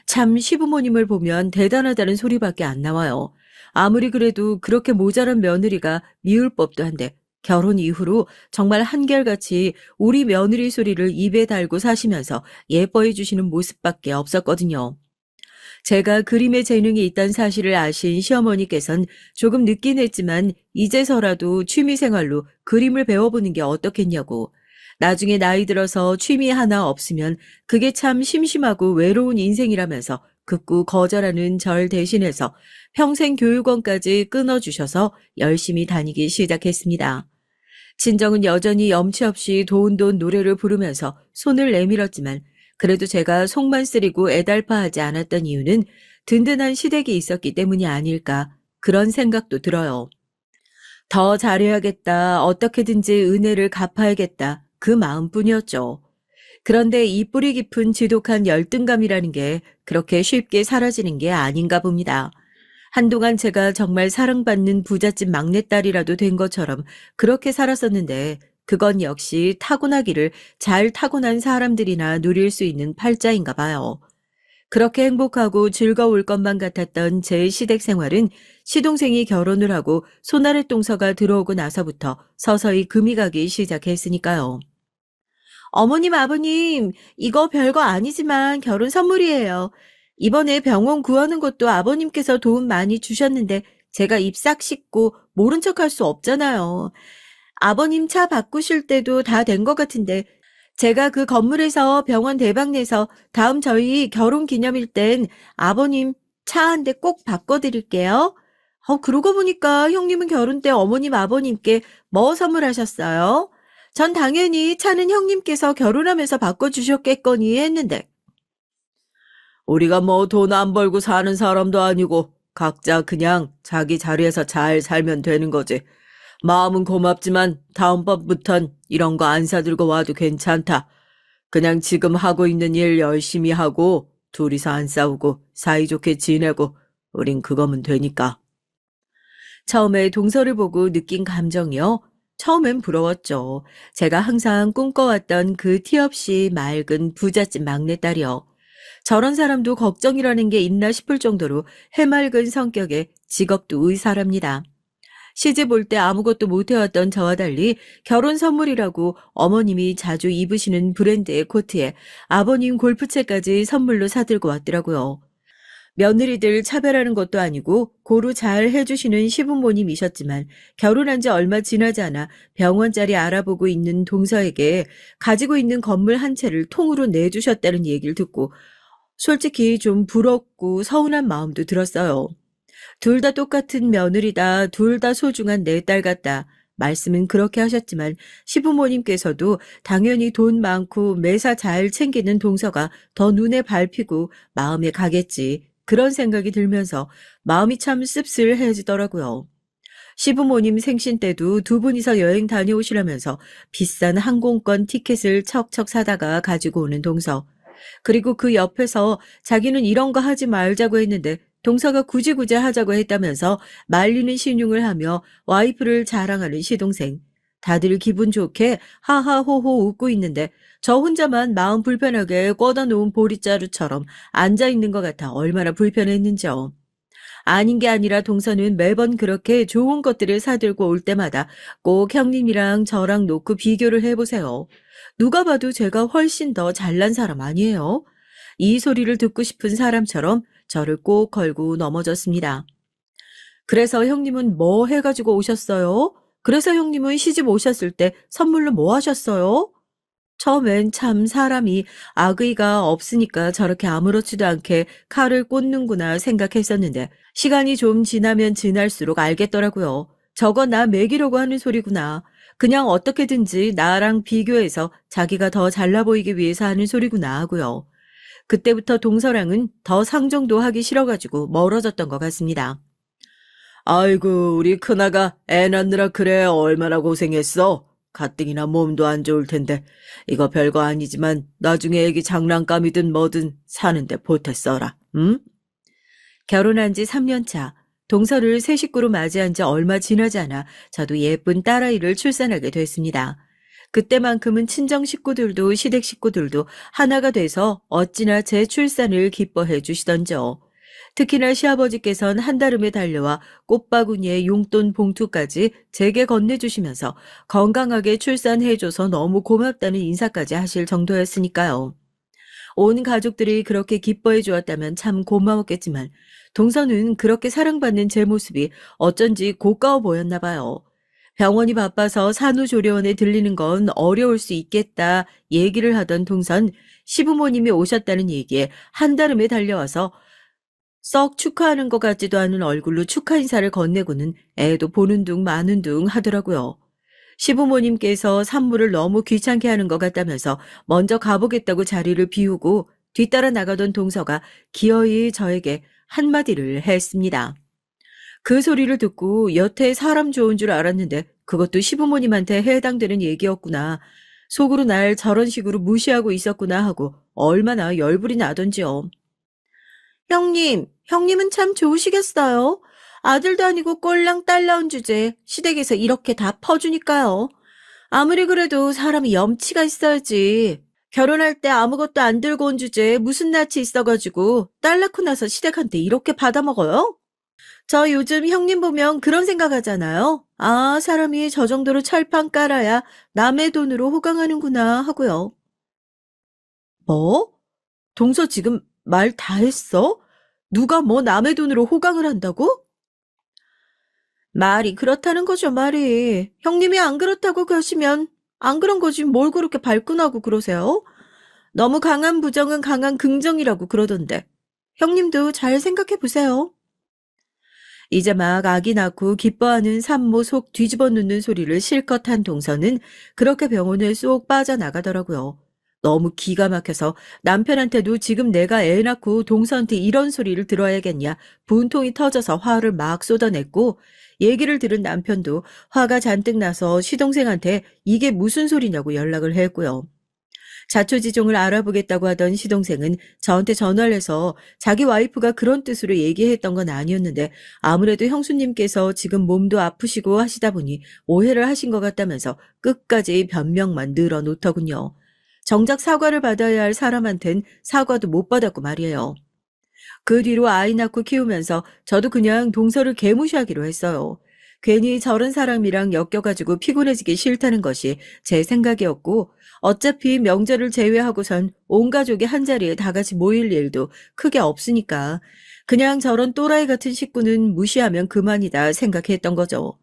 참 시부모님을 보면 대단하다는 소리밖에 안 나와요. 아무리 그래도 그렇게 모자란 며느리가 미울 법도 한데 결혼 이후로 정말 한결같이 우리 며느리 소리를 입에 달고 사시면서 예뻐해 주시는 모습밖에 없었거든요. 제가 그림에 재능이 있다는 사실을 아신 시어머니께선 조금 늦긴 했지만 이제서라도 취미생활로 그림을 배워보는 게 어떻겠냐고 나중에 나이 들어서 취미 하나 없으면 그게 참 심심하고 외로운 인생이라면서 극구 거절하는 절 대신해서 평생 교육원까지 끊어주셔서 열심히 다니기 시작했습니다. 친정은 여전히 염치 없이 도운도운 노래를 부르면서 손을 내밀었지만 그래도 제가 속만 쓰리고 애달파하지 않았던 이유는 든든한 시댁이 있었기 때문이 아닐까 그런 생각도 들어요. 더 잘해야겠다, 어떻게든지 은혜를 갚아야겠다 그 마음뿐이었죠. 그런데 이 뿌리 깊은 지독한 열등감이라는 게 그렇게 쉽게 사라지는 게 아닌가 봅니다. 한동안 제가 정말 사랑받는 부잣집 막내딸이라도 된 것처럼 그렇게 살았었는데 그건 역시 타고나기를 잘 타고난 사람들이나 누릴 수 있는 팔자인가 봐요. 그렇게 행복하고 즐거울 것만 같았던 제 시댁 생활은 시동생이 결혼을 하고 손아래 동서가 들어오고 나서부터 서서히 금이 가기 시작했으니까요. 어머님, 아버님, 이거 별거 아니지만 결혼 선물이에요. 이번에 병원 구하는 것도 아버님께서 도움 많이 주셨는데 제가 입 싹 씻고 모른 척할 수 없잖아요. 아버님 차 바꾸실 때도 다 된 것 같은데 제가 그 건물에서 병원 대박 내서 다음 저희 결혼 기념일 땐 아버님 차 한 대 꼭 바꿔드릴게요. 그러고 보니까 형님은 결혼 때 어머님 아버님께 뭐 선물하셨어요? 전 당연히 차는 형님께서 결혼하면서 바꿔주셨겠거니 했는데. 우리가 뭐 돈 안 벌고 사는 사람도 아니고 각자 그냥 자기 자리에서 잘 살면 되는 거지. 마음은 고맙지만 다음번부턴 이런 거 안 사들고 와도 괜찮다. 그냥 지금 하고 있는 일 열심히 하고 둘이서 안 싸우고 사이좋게 지내고 우린 그거면 되니까. 처음에 동서를 보고 느낀 감정이요. 처음엔 부러웠죠. 제가 항상 꿈꿔왔던 그 티 없이 맑은 부잣집 막내딸이요. 저런 사람도 걱정이라는 게 있나 싶을 정도로 해맑은 성격에 직업도 의사랍니다. 시집 올 때 아무것도 못해왔던 저와 달리 결혼 선물이라고 어머님이 자주 입으시는 브랜드의 코트에 아버님 골프채까지 선물로 사들고 왔더라고요. 며느리들 차별하는 것도 아니고 고루 잘 해주시는 시부모님이셨지만 결혼한 지 얼마 지나지 않아 병원 자리 알아보고 있는 동서에게 가지고 있는 건물 한 채를 통으로 내주셨다는 얘기를 듣고 솔직히 좀 부럽고 서운한 마음도 들었어요. 둘 다 똑같은 며느리다, 둘 다 소중한 내 딸 같다. 말씀은 그렇게 하셨지만 시부모님께서도 당연히 돈 많고 매사 잘 챙기는 동서가 더 눈에 밟히고 마음에 가겠지. 그런 생각이 들면서 마음이 참 씁쓸해지더라고요. 시부모님 생신 때도 두 분이서 여행 다녀오시라면서 비싼 항공권 티켓을 척척 사다가 가지고 오는 동서. 그리고 그 옆에서 자기는 이런 거 하지 말자고 했는데 동서가 굳이 하자고 했다면서 말리는 신용을 하며 와이프를 자랑하는 시동생. 다들 기분 좋게 하하호호 웃고 있는데 저 혼자만 마음 불편하게 꽂아놓은 보릿자루처럼 앉아있는 것 같아 얼마나 불편했는지요. 아닌 게 아니라 동서는 매번 그렇게 좋은 것들을 사들고 올 때마다 꼭 형님이랑 저랑 놓고 비교를 해보세요. 누가 봐도 제가 훨씬 더 잘난 사람 아니에요? 이 소리를 듣고 싶은 사람처럼 저를 꼭 걸고 넘어졌습니다. 그래서 형님은 뭐 해가지고 오셨어요? 그래서 형님은 시집 오셨을 때 선물로 뭐 하셨어요? 처음엔 참 사람이 악의가 없으니까 저렇게 아무렇지도 않게 칼을 꽂는구나 생각했었는데 시간이 좀 지나면 지날수록 알겠더라고요. 저거 나 먹이려고 하는 소리구나. 그냥 어떻게든지 나랑 비교해서 자기가 더 잘나 보이기 위해서 하는 소리구나 하고요. 그때부터 동서랑은 더 상종도 하기 싫어가지고 멀어졌던 것 같습니다. 아이고, 우리 큰아가 애 낳느라 그래 얼마나 고생했어. 가뜩이나 몸도 안 좋을 텐데 이거 별거 아니지만 나중에 애기 장난감이든 뭐든 사는데 보태 써라. 응? 결혼한 지 3년 차. 동서를 새 식구로 맞이한 지 얼마 지나지 않아 저도 예쁜 딸아이를 출산하게 됐습니다. 그때만큼은 친정 식구들도 시댁 식구들도 하나가 돼서 어찌나 제 출산을 기뻐해 주시던지요. 특히나 시아버지께선 한달음에 달려와 꽃바구니에 용돈 봉투까지 제게 건네주시면서 건강하게 출산해줘서 너무 고맙다는 인사까지 하실 정도였으니까요. 온 가족들이 그렇게 기뻐해 주었다면 참 고마웠겠지만 동서는 그렇게 사랑받는 제 모습이 어쩐지 고가워 보였나 봐요. 병원이 바빠서 산후조리원에 들리는 건 어려울 수 있겠다 얘기를 하던 동선 시부모님이 오셨다는 얘기에 한달음에 달려와서 썩 축하하는 것 같지도 않은 얼굴로 축하 인사를 건네고는 애도 보는 둥 마는 둥 하더라고요. 시부모님께서 산모를 너무 귀찮게 하는 것 같다면서 먼저 가보겠다고 자리를 비우고 뒤따라 나가던 동서가 기어이 저에게 한마디를 했습니다. 그 소리를 듣고 여태 사람 좋은 줄 알았는데 그것도 시부모님한테 해당되는 얘기였구나. 속으로 날 저런 식으로 무시하고 있었구나 하고 얼마나 열불이 나던지요. 형님은 참 좋으시겠어요. 아들도 아니고 꼴랑 딸 낳은 주제에 시댁에서 이렇게 다 퍼주니까요. 아무리 그래도 사람이 염치가 있어야지. 결혼할 때 아무것도 안 들고 온 주제에 무슨 낯이 있어가지고 딸 낳고 나서 시댁한테 이렇게 받아먹어요? 저 요즘 형님 보면 그런 생각하잖아요. 아, 사람이 저 정도로 철판 깔아야 남의 돈으로 호강하는구나 하고요. 뭐? 동서 지금 말 다 했어? 누가 뭐 남의 돈으로 호강을 한다고? 말이 그렇다는 거죠, 말이. 형님이 안 그렇다고 그러시면 안 그런 거지 뭘 그렇게 발끈하고 그러세요? 너무 강한 부정은 강한 긍정이라고 그러던데. 형님도 잘 생각해 보세요. 이제 막 아기 낳고 기뻐하는 산모 속 뒤집어 놓는 소리를 실컷 한 동서는 그렇게 병원을 쏙 빠져나가더라고요. 너무 기가 막혀서 남편한테도 지금 내가 애 낳고 동서한테 이런 소리를 들어야겠냐 분통이 터져서 화를 막 쏟아냈고 얘기를 들은 남편도 화가 잔뜩 나서 시동생한테 이게 무슨 소리냐고 연락을 했고요. 자초지종을 알아보겠다고 하던 시동생은 저한테 전화를 해서 자기 와이프가 그런 뜻으로 얘기했던 건 아니었는데 아무래도 형수님께서 지금 몸도 아프시고 하시다 보니 오해를 하신 것 같다면서 끝까지 변명만 늘어놓더군요. 정작 사과를 받아야 할 사람한텐 사과도 못 받았고 말이에요. 그 뒤로 아이 낳고 키우면서 저도 그냥 동서를 개무시하기로 했어요. 괜히 저런 사람이랑 엮여가지고 피곤해지기 싫다는 것이 제 생각이었고 어차피 명절을 제외하고선 온 가족이 한자리에 다 같이 모일 일도 크게 없으니까 그냥 저런 또라이 같은 식구는 무시하면 그만이다 생각했던 거죠.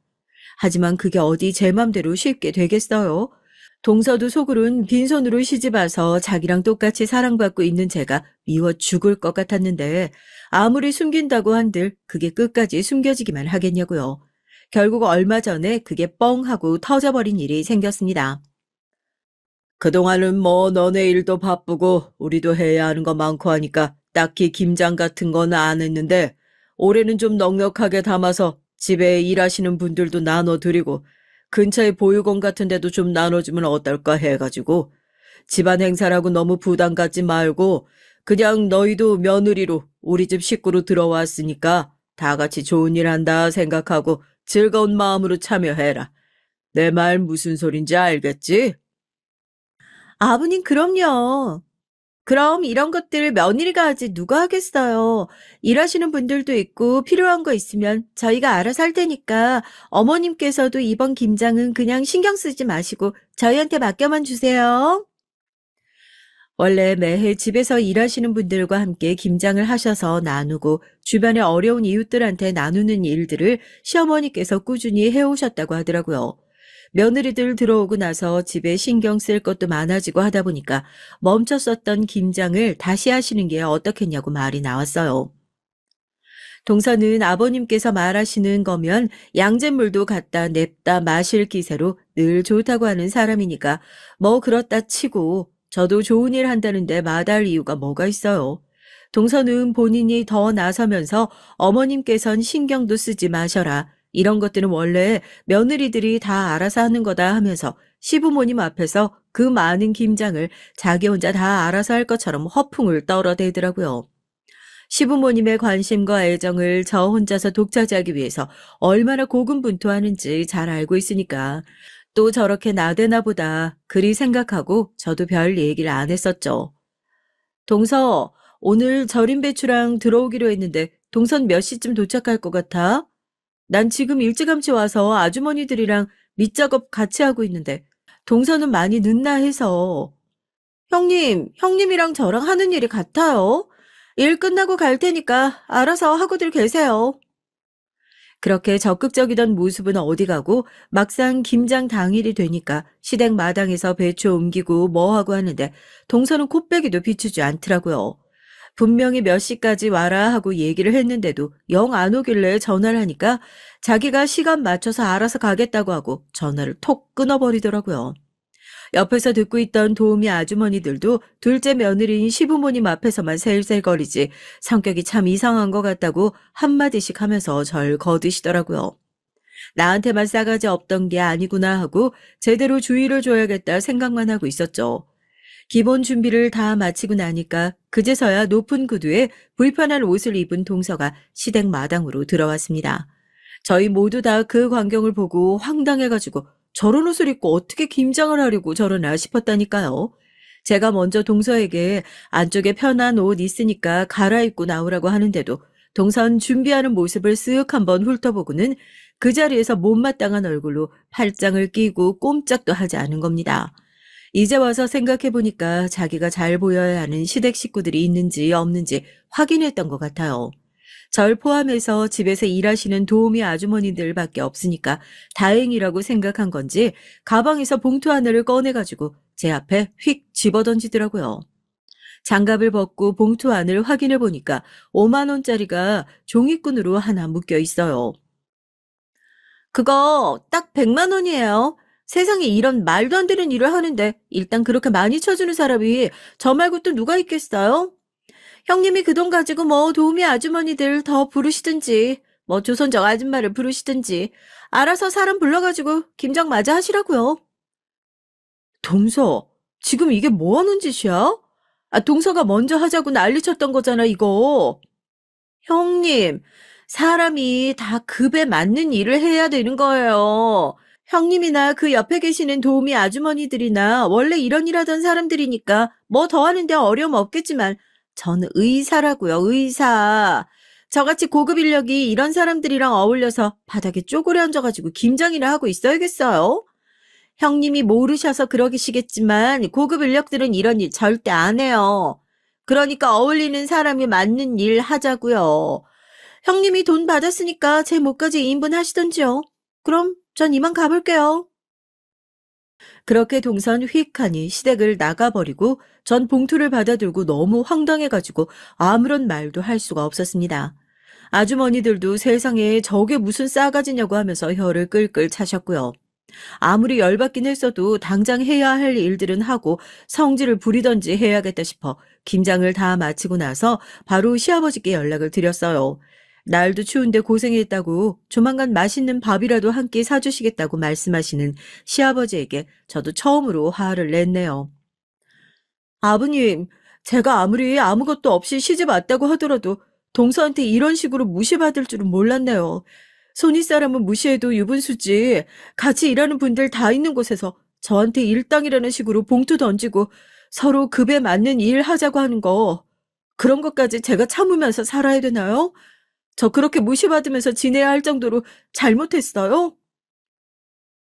하지만 그게 어디 제 맘대로 쉽게 되겠어요? 동서도 속으론 빈손으로 시집와서 자기랑 똑같이 사랑받고 있는 제가 미워 죽을 것 같았는데 아무리 숨긴다고 한들 그게 끝까지 숨겨지기만 하겠냐고요. 결국 얼마 전에 그게 뻥 하고 터져버린 일이 생겼습니다. 그동안은 뭐 너네 일도 바쁘고 우리도 해야 하는 거 많고 하니까 딱히 김장 같은 건 안 했는데 올해는 좀 넉넉하게 담아서 집에 일하시는 분들도 나눠드리고 근처에 보육원 같은 데도 좀 나눠주면 어떨까 해가지고 집안 행사라고 너무 부담 갖지 말고 그냥 너희도 며느리로 우리 집 식구로 들어왔으니까 다 같이 좋은 일 한다 생각하고 즐거운 마음으로 참여해라. 내 말 무슨 소린지 알겠지? 아버님, 그럼요. 그럼 이런 것들 며느리가 하지 누가 하겠어요. 일하시는 분들도 있고 필요한 거 있으면 저희가 알아서 할 테니까 어머님께서도 이번 김장은 그냥 신경 쓰지 마시고 저희한테 맡겨만 주세요. 원래 매해 집에서 일하시는 분들과 함께 김장을 하셔서 나누고 주변에 어려운 이웃들한테 나누는 일들을 시어머니께서 꾸준히 해오셨다고 하더라고요. 며느리들 들어오고 나서 집에 신경 쓸 것도 많아지고 하다 보니까 멈췄었던 김장을 다시 하시는 게 어떻겠냐고 말이 나왔어요. 동서는 아버님께서 말하시는 거면 양잿물도 갖다 냅다 마실 기세로 늘 좋다고 하는 사람이니까 뭐 그렇다 치고 저도 좋은 일 한다는데 마다할 이유가 뭐가 있어요. 동서는 본인이 더 나서면서 어머님께선 신경도 쓰지 마셔라. 이런 것들은 원래 며느리들이 다 알아서 하는 거다 하면서 시부모님 앞에서 그 많은 김장을 자기 혼자 다 알아서 할 것처럼 허풍을 떨어대더라고요. 시부모님의 관심과 애정을 저 혼자서 독차지하기 위해서 얼마나 고군분투하는지 잘 알고 있으니까 또 저렇게 나대나 보다 그리 생각하고 저도 별 얘기를 안 했었죠. 동서, 오늘 절임 배추랑 들어오기로 했는데 동선 몇 시쯤 도착할 것 같아? 난 지금 일찌감치 와서 아주머니들이랑 밑작업 같이 하고 있는데 동서는 많이 늦나 해서. 형님이랑 저랑 하는 일이 같아요. 일 끝나고 갈 테니까 알아서 하고들 계세요. 그렇게 적극적이던 모습은 어디 가고 막상 김장 당일이 되니까 시댁 마당에서 배추 옮기고 뭐하고 하는데 동서는 코빼기도 비추지 않더라고요. 분명히 몇 시까지 와라 하고 얘기를 했는데도 영 안 오길래 전화를 하니까 자기가 시간 맞춰서 알아서 가겠다고 하고 전화를 톡 끊어버리더라고요. 옆에서 듣고 있던 도우미 아주머니들도 둘째 며느리인 시부모님 앞에서만 셀셀거리지 성격이 참 이상한 것 같다고 한마디씩 하면서 절 거드시더라고요. 나한테만 싸가지 없던 게 아니구나 하고 제대로 주의를 줘야겠다 생각만 하고 있었죠. 기본 준비를 다 마치고 나니까 그제서야 높은 구두에 불편한 옷을 입은 동서가 시댁 마당으로 들어왔습니다. 저희 모두 다 그 광경을 보고 황당해가지고 저런 옷을 입고 어떻게 김장을 하려고 저러나 싶었다니까요. 제가 먼저 동서에게 안쪽에 편한 옷 있으니까 갈아입고 나오라고 하는데도 동선 준비하는 모습을 쓱 한번 훑어보고는 그 자리에서 못마땅한 얼굴로 팔짱을 끼고 꼼짝도 하지 않은 겁니다. 이제 와서 생각해보니까 자기가 잘 보여야 하는 시댁 식구들이 있는지 없는지 확인했던 것 같아요. 절 포함해서 집에서 일하시는 도우미 아주머니들밖에 없으니까 다행이라고 생각한 건지 가방에서 봉투 하나를 꺼내가지고 제 앞에 휙 집어던지더라고요. 장갑을 벗고 봉투 안을 확인해 보니까 5만 원짜리가 종이끈으로 하나 묶여 있어요. 그거 딱 100만 원이에요. 세상에 이런 말도 안 되는 일을 하는데 일단 그렇게 많이 쳐주는 사람이 저 말고 또 누가 있겠어요? 형님이 그 돈 가지고 뭐 도우미 아주머니들 더 부르시든지 뭐 조선족 아줌마를 부르시든지 알아서 사람 불러가지고 김장 맞아 하시라고요. 동서, 지금 이게 뭐 하는 짓이야? 아, 동서가 먼저 하자고 난리쳤던 거잖아, 이거. 형님, 사람이 다 급에 맞는 일을 해야 되는 거예요. 형님이나 그 옆에 계시는 도우미 아주머니들이나 원래 이런 일 하던 사람들이니까 뭐 더 하는데 어려움 없겠지만 저는 의사라고요, 의사. 저같이 고급 인력이 이런 사람들이랑 어울려서 바닥에 쪼그려 앉아가지고 김장이나 하고 있어야겠어요? 형님이 모르셔서 그러시겠지만 고급 인력들은 이런 일 절대 안 해요. 그러니까 어울리는 사람이 맞는 일 하자고요. 형님이 돈 받았으니까 제 몫까지 2인분 하시던지요. 그럼 전 이만 가볼게요. 그렇게 동선 휙하니 시댁을 나가버리고 전 봉투를 받아들고 너무 황당해가지고 아무런 말도 할 수가 없었습니다. 아주머니들도 세상에 저게 무슨 싸가지냐고 하면서 혀를 끌끌 차셨고요. 아무리 열받긴 했어도 당장 해야 할 일들은 하고 성질을 부리던지 해야겠다 싶어 김장을 다 마치고 나서 바로 시아버지께 연락을 드렸어요. 날도 추운데 고생했다고 조만간 맛있는 밥이라도 한 끼 사주시겠다고 말씀하시는 시아버지에게 저도 처음으로 화를 냈네요. 아버님, 제가 아무리 아무것도 없이 시집 왔다고 하더라도 동서한테 이런 식으로 무시받을 줄은 몰랐네요. 손윗사람은 무시해도 유분수지 같이 일하는 분들 다 있는 곳에서 저한테 일당이라는 식으로 봉투 던지고 서로 급에 맞는 일 하자고 하는 거 그런 것까지 제가 참으면서 살아야 되나요? 저 그렇게 무시받으면서 지내야 할 정도로 잘못했어요?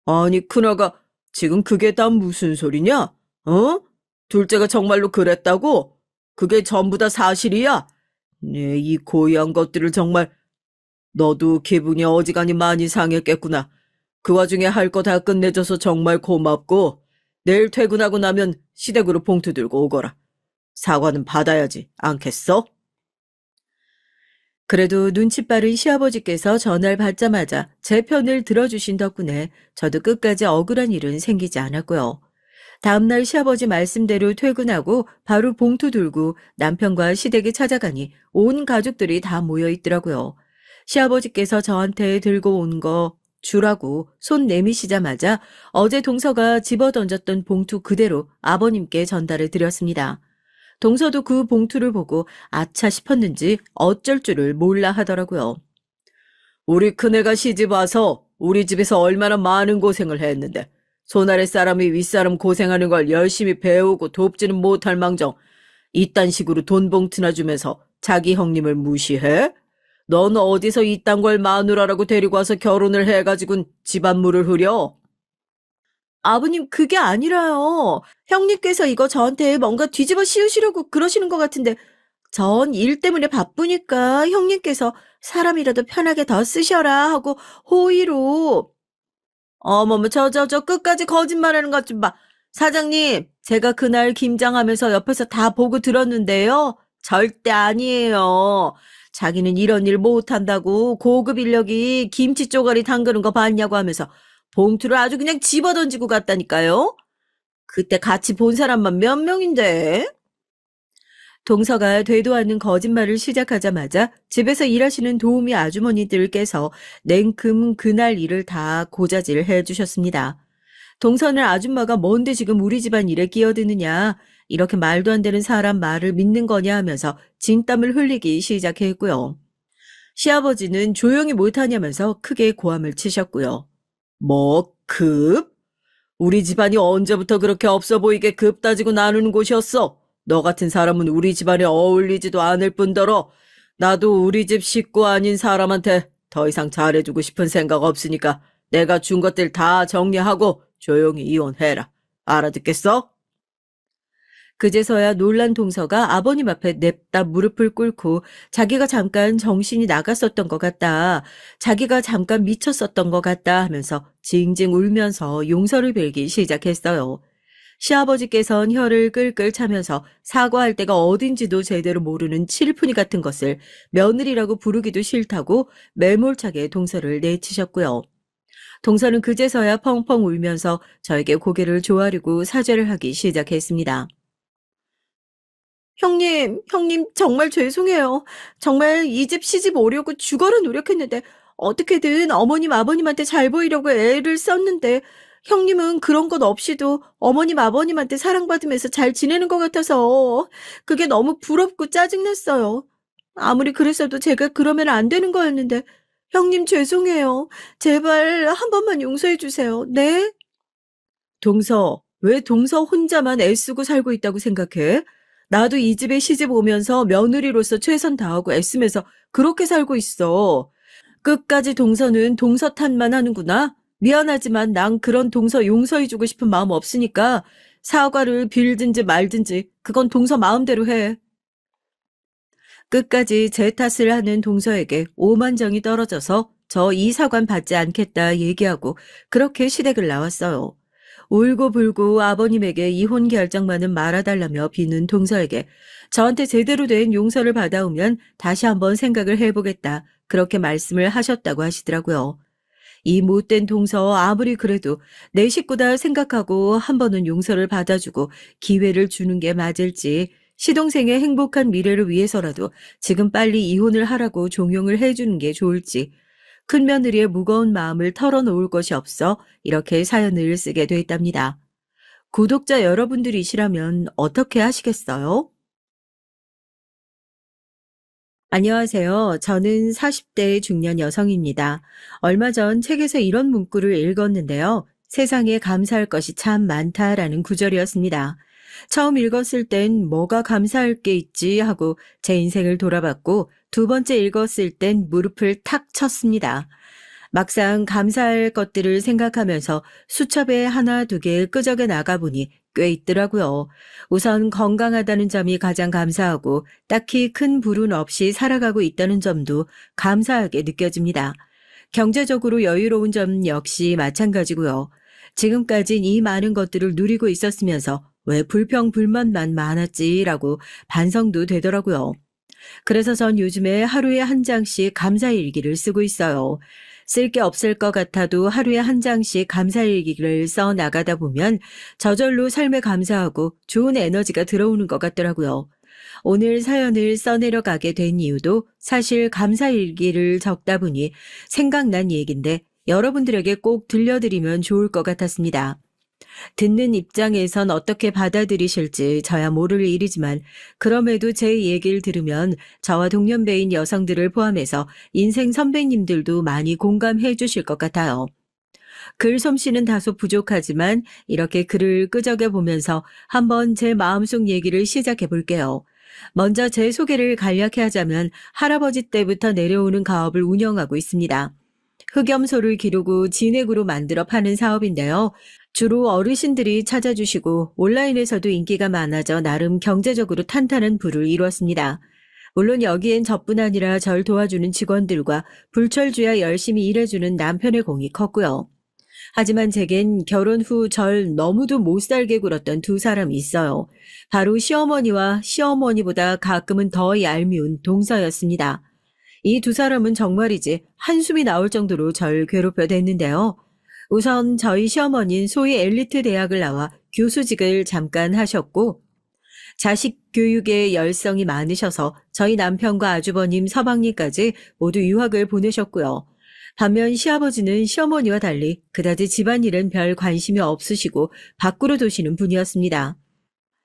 아니, 큰아가, 지금 그게 다 무슨 소리냐? 어? 둘째가 정말로 그랬다고? 그게 전부 다 사실이야? 네, 이 고의한 것들을 정말 너도 기분이 어지간히 많이 상했겠구나. 그 와중에 할 거 다 끝내줘서 정말 고맙고 내일 퇴근하고 나면 시댁으로 봉투 들고 오거라. 사과는 받아야지 않겠어? 그래도 눈치 빠른 시아버지께서 전화를 받자마자 제 편을 들어주신 덕분에 저도 끝까지 억울한 일은 생기지 않았고요. 다음날 시아버지 말씀대로 퇴근하고 바로 봉투 들고 남편과 시댁에 찾아가니 온 가족들이 다 모여 있더라고요. 시아버지께서 저한테 들고 온 거 주라고 손 내미시자마자 어제 동서가 집어던졌던 봉투 그대로 아버님께 전달을 드렸습니다. 동서도 그 봉투를 보고 아차 싶었는지 어쩔 줄을 몰라 하더라고요. 우리 큰애가 시집 와서 우리 집에서 얼마나 많은 고생을 했는데 손아래 사람이 윗사람 고생하는 걸 열심히 배우고 돕지는 못할 망정 이딴 식으로 돈 봉투나 주면서 자기 형님을 무시해? 넌 어디서 이딴 걸 마누라라고 데리고 와서 결혼을 해가지고는 집안물을 흐려? 아버님, 그게 아니라요. 형님께서 이거 저한테 뭔가 뒤집어 씌우시려고 그러시는 것 같은데, 전 일 때문에 바쁘니까 형님께서 사람이라도 편하게 더 쓰셔라 하고 호의로. 어머머, 저 끝까지 거짓말하는 것 좀 봐. 사장님, 제가 그날 김장하면서 옆에서 다 보고 들었는데요. 절대 아니에요. 자기는 이런 일 못한다고 고급 인력이 김치 쪼가리 담그는 거 봤냐고 하면서 봉투를 아주 그냥 집어던지고 갔다니까요. 그때 같이 본 사람만 몇 명인데. 동서가 되도 않는 거짓말을 시작하자마자 집에서 일하시는 도우미 아주머니들께서 냉큼 그날 일을 다 고자질해 주셨습니다. 동서는 아줌마가 뭔데 지금 우리 집안 일에 끼어드느냐, 이렇게 말도 안 되는 사람 말을 믿는 거냐 하면서 진땀을 흘리기 시작했고요. 시아버지는 조용히 못하냐면서 크게 고함을 치셨고요. 뭐, 급? 우리 집안이 언제부터 그렇게 없어 보이게 급 따지고 나누는 곳이었어? 너 같은 사람은 우리 집안에 어울리지도 않을 뿐더러 나도 우리 집 식구 아닌 사람한테 더 이상 잘해주고 싶은 생각 없으니까 내가 준 것들 다 정리하고 조용히 이혼해라. 알아듣겠어? 그제서야 놀란 동서가 아버님 앞에 냅다 무릎을 꿇고 자기가 잠깐 정신이 나갔었던 것 같다. 자기가 잠깐 미쳤었던 것 같다 하면서 징징 울면서 용서를 빌기 시작했어요. 시아버지께선 혀를 끌끌 차면서 사과할 데가 어딘지도 제대로 모르는 칠푼이 같은 것을 며느리라고 부르기도 싫다고 매몰차게 동서를 내치셨고요. 동서는 그제서야 펑펑 울면서 저에게 고개를 조아리고 사죄를 하기 시작했습니다. 형님, 정말 죄송해요. 정말 이 집 시집 오려고 죽어라 노력했는데, 어떻게든 어머님, 아버님한테 잘 보이려고 애를 썼는데, 형님은 그런 것 없이도 어머님, 아버님한테 사랑받으면서 잘 지내는 것 같아서, 그게 너무 부럽고 짜증났어요. 아무리 그랬어도 제가 그러면 안 되는 거였는데, 형님 죄송해요. 제발 한 번만 용서해 주세요. 네? 동서, 왜 동서 혼자만 애쓰고 살고 있다고 생각해? 나도 이 집에 시집 오면서 며느리로서 최선 다하고 애쓰면서 그렇게 살고 있어. 끝까지 동서는 동서 탓만 하는구나. 미안하지만 난 그런 동서 용서해주고 싶은 마음 없으니까 사과를 빌든지 말든지 그건 동서 마음대로 해. 끝까지 제 탓을 하는 동서에게 오만정이 떨어져서 저 이사관 받지 않겠다 얘기하고 그렇게 시댁을 나왔어요. 울고불고 아버님에게 이혼 결정만은 말아달라며 비는 동서에게 저한테 제대로 된 용서를 받아오면 다시 한번 생각을 해보겠다. 그렇게 말씀을 하셨다고 하시더라고요. 이 못된 동서 아무리 그래도 내 식구다 생각하고 한 번은 용서를 받아주고 기회를 주는 게 맞을지 시동생의 행복한 미래를 위해서라도 지금 빨리 이혼을 하라고 종용을 해주는 게 좋을지 큰며느리의 무거운 마음을 털어놓을 것이 없어 이렇게 사연을 쓰게 됐답니다. 구독자 여러분들이시라면 어떻게 하시겠어요? 안녕하세요. 저는 40대 중년 여성입니다. 얼마 전 책에서 이런 문구를 읽었는데요. 세상에 감사할 것이 참 많다라는 구절이었습니다. 처음 읽었을 땐 뭐가 감사할 게 있지 하고 제 인생을 돌아봤고 두 번째 읽었을 땐 무릎을 탁 쳤습니다. 막상 감사할 것들을 생각하면서 수첩에 하나 두 개 끄적여 나가보니 꽤 있더라고요. 우선 건강하다는 점이 가장 감사하고 딱히 큰 불운 없이 살아가고 있다는 점도 감사하게 느껴집니다. 경제적으로 여유로운 점 역시 마찬가지고요. 지금까진 이 많은 것들을 누리고 있었으면서 왜 불평불만만 많았지라고 반성도 되더라고요. 그래서 전 요즘에 하루에 한 장씩 감사일기를 쓰고 있어요. 쓸 게 없을 것 같아도 하루에 한 장씩 감사일기를 써 나가다 보면 저절로 삶에 감사하고 좋은 에너지가 들어오는 것 같더라고요. 오늘 사연을 써내려 가게 된 이유도 사실 감사일기를 적다 보니 생각난 얘기인데 여러분들에게 꼭 들려드리면 좋을 것 같았습니다. 듣는 입장에선 어떻게 받아들이실지 저야 모를 일이지만 그럼에도 제 얘기를 들으면 저와 동년배인 여성들을 포함해서 인생 선배님들도 많이 공감해 주실 것 같아요. 글 솜씨는 다소 부족하지만 이렇게 글을 끄적여 보면서 한번 제 마음속 얘기를 시작해 볼게요. 먼저 제 소개를 간략히 하자면 할아버지 때부터 내려오는 가업을 운영하고 있습니다. 흑염소를 기르고 진액으로 만들어 파는 사업인데요. 주로 어르신들이 찾아주시고 온라인에서도 인기가 많아져 나름 경제적으로 탄탄한 부를 이루었습니다. 물론 여기엔 저뿐 아니라 절 도와주는 직원들과 불철주야 열심히 일해주는 남편의 공이 컸고요. 하지만 제겐 결혼 후 절 너무도 못 살게 굴었던 두 사람이 있어요. 바로 시어머니와 시어머니보다 가끔은 더 얄미운 동서였습니다. 이 두 사람은 정말이지 한숨이 나올 정도로 절 괴롭혀 댔는데요. 우선 저희 시어머니는 소위 엘리트 대학을 나와 교수직을 잠깐 하셨고 자식 교육에 열성이 많으셔서 저희 남편과 아주버님, 서방님까지 모두 유학을 보내셨고요. 반면 시아버지는 시어머니와 달리 그다지 집안일은 별 관심이 없으시고 밖으로 도시는 분이었습니다.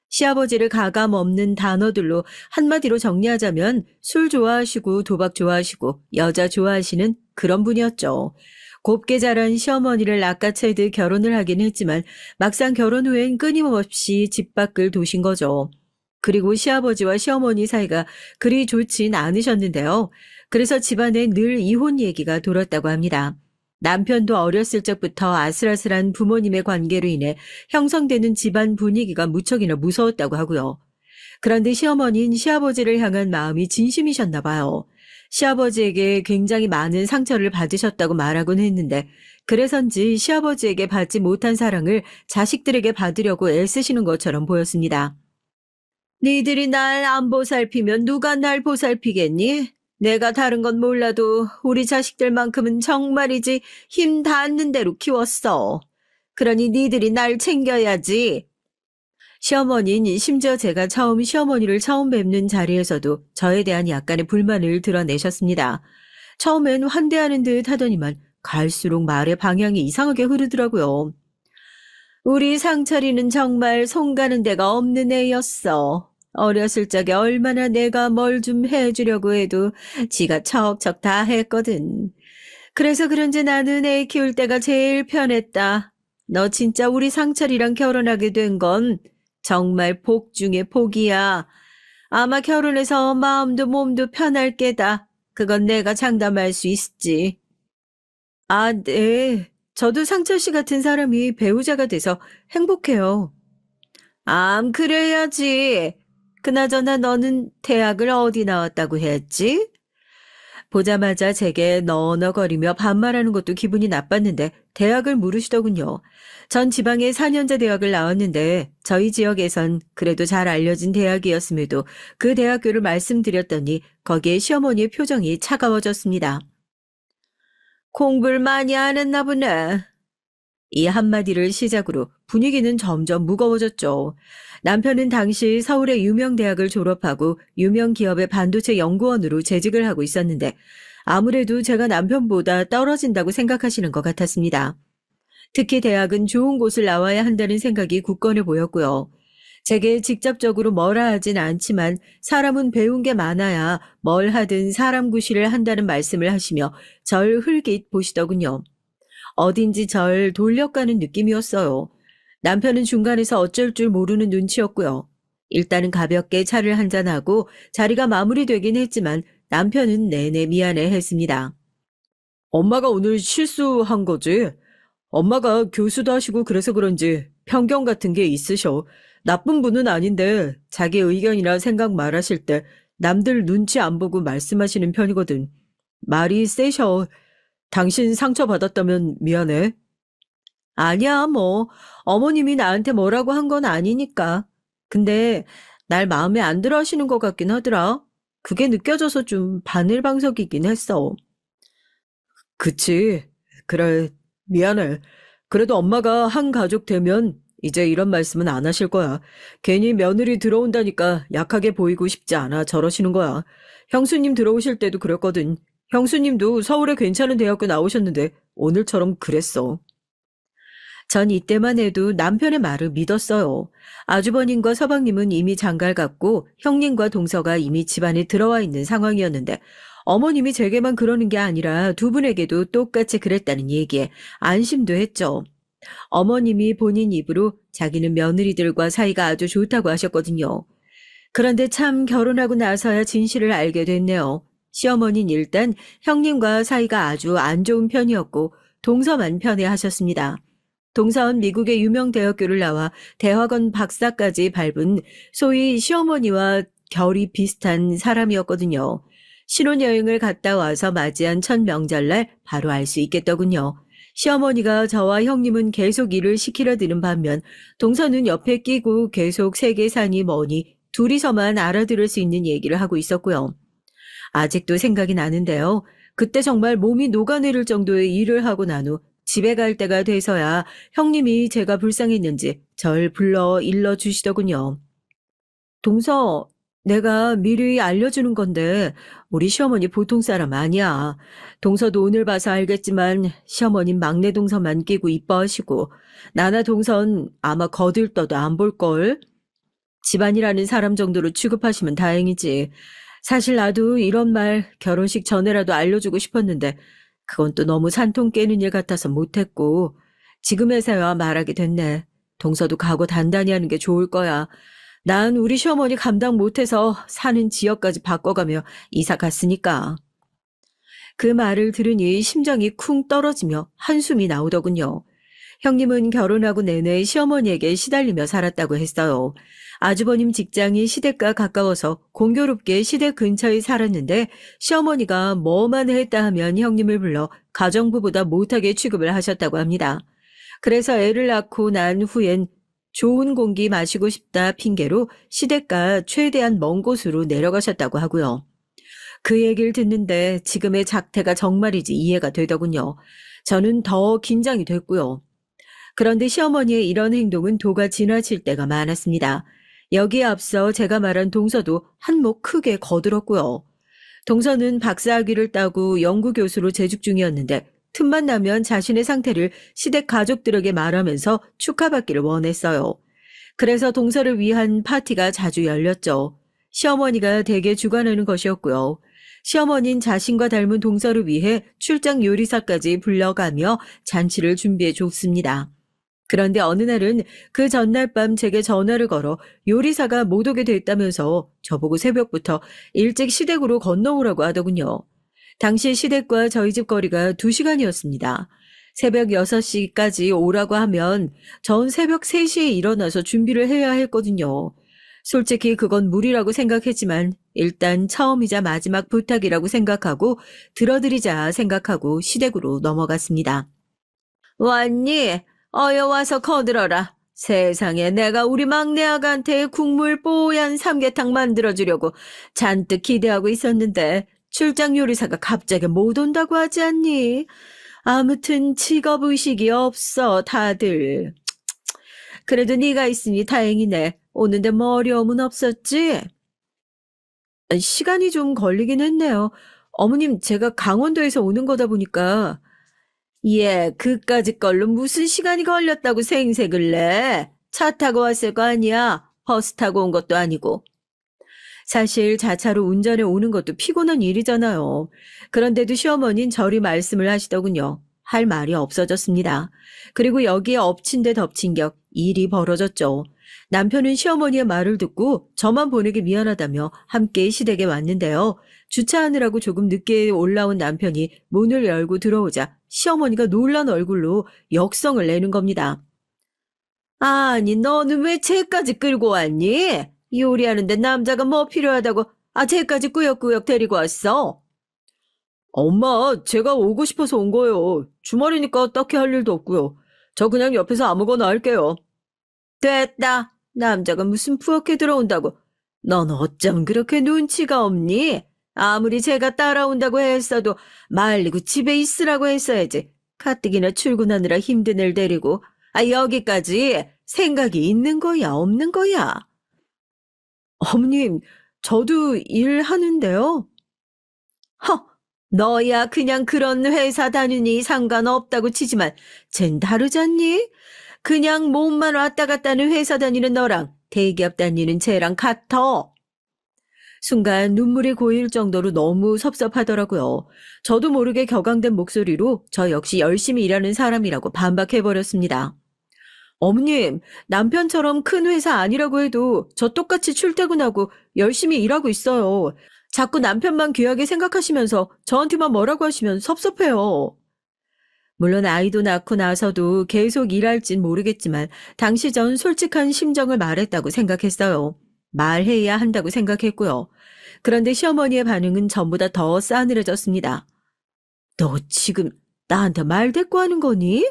시아버지를 가감 없는 단어들로 한마디로 정리하자면 술 좋아하시고 도박 좋아하시고 여자 좋아하시는 그런 분이었죠. 곱게 자란 시어머니를 낚아채듯 결혼을 하긴 했지만 막상 결혼 후엔 끊임없이 집 밖을 도신 거죠. 그리고 시아버지와 시어머니 사이가 그리 좋진 않으셨는데요. 그래서 집안에 늘 이혼 얘기가 돌았다고 합니다. 남편도 어렸을 적부터 아슬아슬한 부모님의 관계로 인해 형성되는 집안 분위기가 무척이나 무서웠다고 하고요. 그런데 시어머니는 시아버지를 향한 마음이 진심이셨나 봐요. 시아버지에게 굉장히 많은 상처를 받으셨다고 말하곤 했는데 그래서인지 시아버지에게 받지 못한 사랑을 자식들에게 받으려고 애쓰시는 것처럼 보였습니다. 니들이 날 안 보살피면 누가 날 보살피겠니? 내가 다른 건 몰라도 우리 자식들만큼은 정말이지 힘 닿는 대로 키웠어. 그러니 니들이 날 챙겨야지. 시어머니는 심지어 제가 시어머니를 처음 뵙는 자리에서도 저에 대한 약간의 불만을 드러내셨습니다. 처음엔 환대하는 듯 하더니만 갈수록 말의 방향이 이상하게 흐르더라고요. 우리 상철이는 정말 손 가는 데가 없는 애였어. 어렸을 적에 얼마나 내가 뭘 좀 해주려고 해도 지가 척척 다 했거든. 그래서 그런지 나는 애 키울 때가 제일 편했다. 너 진짜 우리 상철이랑 결혼하게 된 건 정말 복 중에 복이야. 아마 결혼해서 마음도 몸도 편할 게다. 그건 내가 장담할 수 있지. 아, 네. 저도 상철 씨 같은 사람이 배우자가 돼서 행복해요. 그래야지. 그나저나 너는 대학을 어디 나왔다고 했지? 보자마자 제게 너너거리며 반말하는 것도 기분이 나빴는데 대학을 물으시더군요. 전 지방의 4년제 대학을 나왔는데 저희 지역에선 그래도 잘 알려진 대학이었음에도 그 대학교를 말씀드렸더니 거기에 시어머니의 표정이 차가워졌습니다. 공부를 많이 안 했나 보네. 이 한마디를 시작으로 분위기는 점점 무거워졌죠. 남편은 당시 서울의 유명 대학을 졸업하고 유명 기업의 반도체 연구원으로 재직을 하고 있었는데 아무래도 제가 남편보다 떨어진다고 생각하시는 것 같았습니다. 특히 대학은 좋은 곳을 나와야 한다는 생각이 굳건해 보였고요. 제게 직접적으로 뭐라 하진 않지만 사람은 배운 게 많아야 뭘 하든 사람 구실을 한다는 말씀을 하시며 절 흘깃 보시더군요. 어딘지 절 돌려가는 느낌이었어요. 남편은 중간에서 어쩔 줄 모르는 눈치였고요. 일단은 가볍게 차를 한잔하고 자리가 마무리되긴 했지만 남편은 내내 미안해 했습니다. 엄마가 오늘 실수한 거지? 엄마가 교수도 하시고 그래서 그런지 편견 같은 게 있으셔. 나쁜 분은 아닌데 자기 의견이나 생각 말하실 때 남들 눈치 안 보고 말씀하시는 편이거든. 말이 세셔. 당신 상처받았다면 미안해. 아니야, 뭐. 어머님이 나한테 뭐라고 한 건 아니니까. 근데 날 마음에 안 들어 하시는 것 같긴 하더라. 그게 느껴져서 좀 바늘방석이긴 했어. 그치. 그래, 미안해. 그래도 엄마가 한 가족 되면 이제 이런 말씀은 안 하실 거야. 괜히 며느리 들어온다니까 약하게 보이고 싶지 않아 저러시는 거야. 형수님 들어오실 때도 그랬거든. 형수님도 서울에 괜찮은 대학교 나오셨는데 오늘처럼 그랬어. 전 이때만 해도 남편의 말을 믿었어요. 아주버님과 서방님은 이미 장가를 갔고 형님과 동서가 이미 집안에 들어와 있는 상황이었는데 어머님이 제게만 그러는 게 아니라 두 분에게도 똑같이 그랬다는 얘기에 안심도 했죠. 어머님이 본인 입으로 자기는 며느리들과 사이가 아주 좋다고 하셨거든요. 그런데 참 결혼하고 나서야 진실을 알게 됐네요. 시어머니는 일단 형님과 사이가 아주 안 좋은 편이었고 동서만 편애하셨습니다. 동서는 미국의 유명 대학교를 나와 대학원 박사까지 밟은 소위 시어머니와 결이 비슷한 사람이었거든요. 신혼여행을 갔다 와서 맞이한 첫 명절날 바로 알 수 있겠더군요. 시어머니가 저와 형님은 계속 일을 시키려 드는 반면 동서는 옆에 끼고 계속 세계 산이 머니 둘이서만 알아들을 수 있는 얘기를 하고 있었고요. 아직도 생각이 나는데요. 그때 정말 몸이 녹아내릴 정도의 일을 하고 난 후 집에 갈 때가 돼서야 형님이 제가 불쌍했는지 절 불러 일러 주시더군요. 동서, 내가 미리 알려주는 건데 우리 시어머니 보통 사람 아니야. 동서도 오늘 봐서 알겠지만 시어머님 막내 동서만 끼고 이뻐하시고 나나 동선 아마 거들떠도 안 볼걸. 집안이라는 사람 정도로 취급하시면 다행이지. 사실 나도 이런 말 결혼식 전에라도 알려주고 싶었는데 그건 또 너무 산통 깨는 일 같아서 못했고 지금에서야 말하게 됐네. 동서도 각오 단단히 하는 게 좋을 거야. 난 우리 시어머니 감당 못해서 사는 지역까지 바꿔가며 이사 갔으니까. 그 말을 들으니 심장이 쿵 떨어지며 한숨이 나오더군요. 형님은 결혼하고 내내 시어머니에게 시달리며 살았다고 했어요. 아주버님 직장이 시댁과 가까워서 공교롭게 시댁 근처에 살았는데 시어머니가 뭐만 했다 하면 형님을 불러 가정부보다 못하게 취급을 하셨다고 합니다. 그래서 애를 낳고 난 후엔 좋은 공기 마시고 싶다 핑계로 시댁과 최대한 먼 곳으로 내려가셨다고 하고요. 그 얘기를 듣는데 지금의 작태가 정말이지 이해가 되더군요. 저는 더 긴장이 됐고요. 그런데 시어머니의 이런 행동은 도가 지나칠 때가 많았습니다. 여기에 앞서 제가 말한 동서도 한몫 크게 거들었고요. 동서는 박사학위를 따고 연구교수로 재직 중이었는데 틈만 나면 자신의 상태를 시댁 가족들에게 말하면서 축하받기를 원했어요. 그래서 동서를 위한 파티가 자주 열렸죠. 시어머니가 대개 주관하는 것이었고요. 시어머니는 자신과 닮은 동서를 위해 출장 요리사까지 불러가며 잔치를 준비해 줬습니다. 그런데 어느 날은 그 전날 밤 제게 전화를 걸어 요리사가 못 오게 됐다면서 저보고 새벽부터 일찍 시댁으로 건너오라고 하더군요. 당시 시댁과 저희 집 거리가 2시간이었습니다. 새벽 6시까지 오라고 하면 전 새벽 3시에 일어나서 준비를 해야 했거든요. 솔직히 그건 무리라고 생각했지만 일단 처음이자 마지막 부탁이라고 생각하고 들어드리자 생각하고 시댁으로 넘어갔습니다. 왔니? 어여 와서 거들어라. 세상에 내가 우리 막내 아가한테 국물 뽀얀 삼계탕 만들어주려고 잔뜩 기대하고 있었는데 출장 요리사가 갑자기 못 온다고 하지 않니? 아무튼 직업의식이 없어 다들. 그래도 네가 있으니 다행이네. 오는데 뭐 어려움은 없었지? 시간이 좀 걸리긴 했네요. 어머님 제가 강원도에서 오는 거다 보니까. 예, 그까짓 걸로 무슨 시간이 걸렸다고 생색을 내. 차 타고 왔을 거 아니야. 버스 타고 온 것도 아니고. 사실 자차로 운전해 오는 것도 피곤한 일이잖아요. 그런데도 시어머니는 저리 말씀을 하시더군요. 할 말이 없어졌습니다. 그리고 여기에 엎친 데 덮친 격 일이 벌어졌죠. 남편은 시어머니의 말을 듣고 저만 보내기 미안하다며 함께 시댁에 왔는데요. 주차하느라고 조금 늦게 올라온 남편이 문을 열고 들어오자 시어머니가 놀란 얼굴로 역성을 내는 겁니다. 아니, 너는 왜 쟤까지 끌고 왔니? 요리하는데 남자가 뭐 필요하다고 쟤까지 꾸역꾸역 데리고 왔어? 엄마, 제가 오고 싶어서 온 거예요. 주말이니까 딱히 할 일도 없고요. 저 그냥 옆에서 아무거나 할게요. 됐다. 남자가 무슨 부엌에 들어온다고. 넌 어쩜 그렇게 눈치가 없니? 아무리 제가 따라온다고 했어도 말리고 집에 있으라고 했어야지. 가뜩이나 출근하느라 힘든 애 데리고. 여기까지 생각이 있는 거야, 없는 거야? 어머님, 저도 일하는데요. 허, 너야 그냥 그런 회사 다니니 상관없다고 치지만 쟨 다르잖니? 그냥 몸만 왔다 갔다 하는 회사 다니는 너랑 대기업 다니는 쟤랑 같아. 순간 눈물이 고일 정도로 너무 섭섭하더라고요. 저도 모르게 격앙된 목소리로 저 역시 열심히 일하는 사람이라고 반박해버렸습니다. 어머님, 남편처럼 큰 회사 아니라고 해도 저 똑같이 출퇴근하고 열심히 일하고 있어요. 자꾸 남편만 귀하게 생각하시면서 저한테만 뭐라고 하시면 섭섭해요. 물론 아이도 낳고 나서도 계속 일할진 모르겠지만 당시 전 솔직한 심정을 말했다고 생각했어요. 말해야 한다고 생각했고요. 그런데 시어머니의 반응은 전보다 더 싸늘해졌습니다. 너 지금 나한테 말 대꾸하는 거니?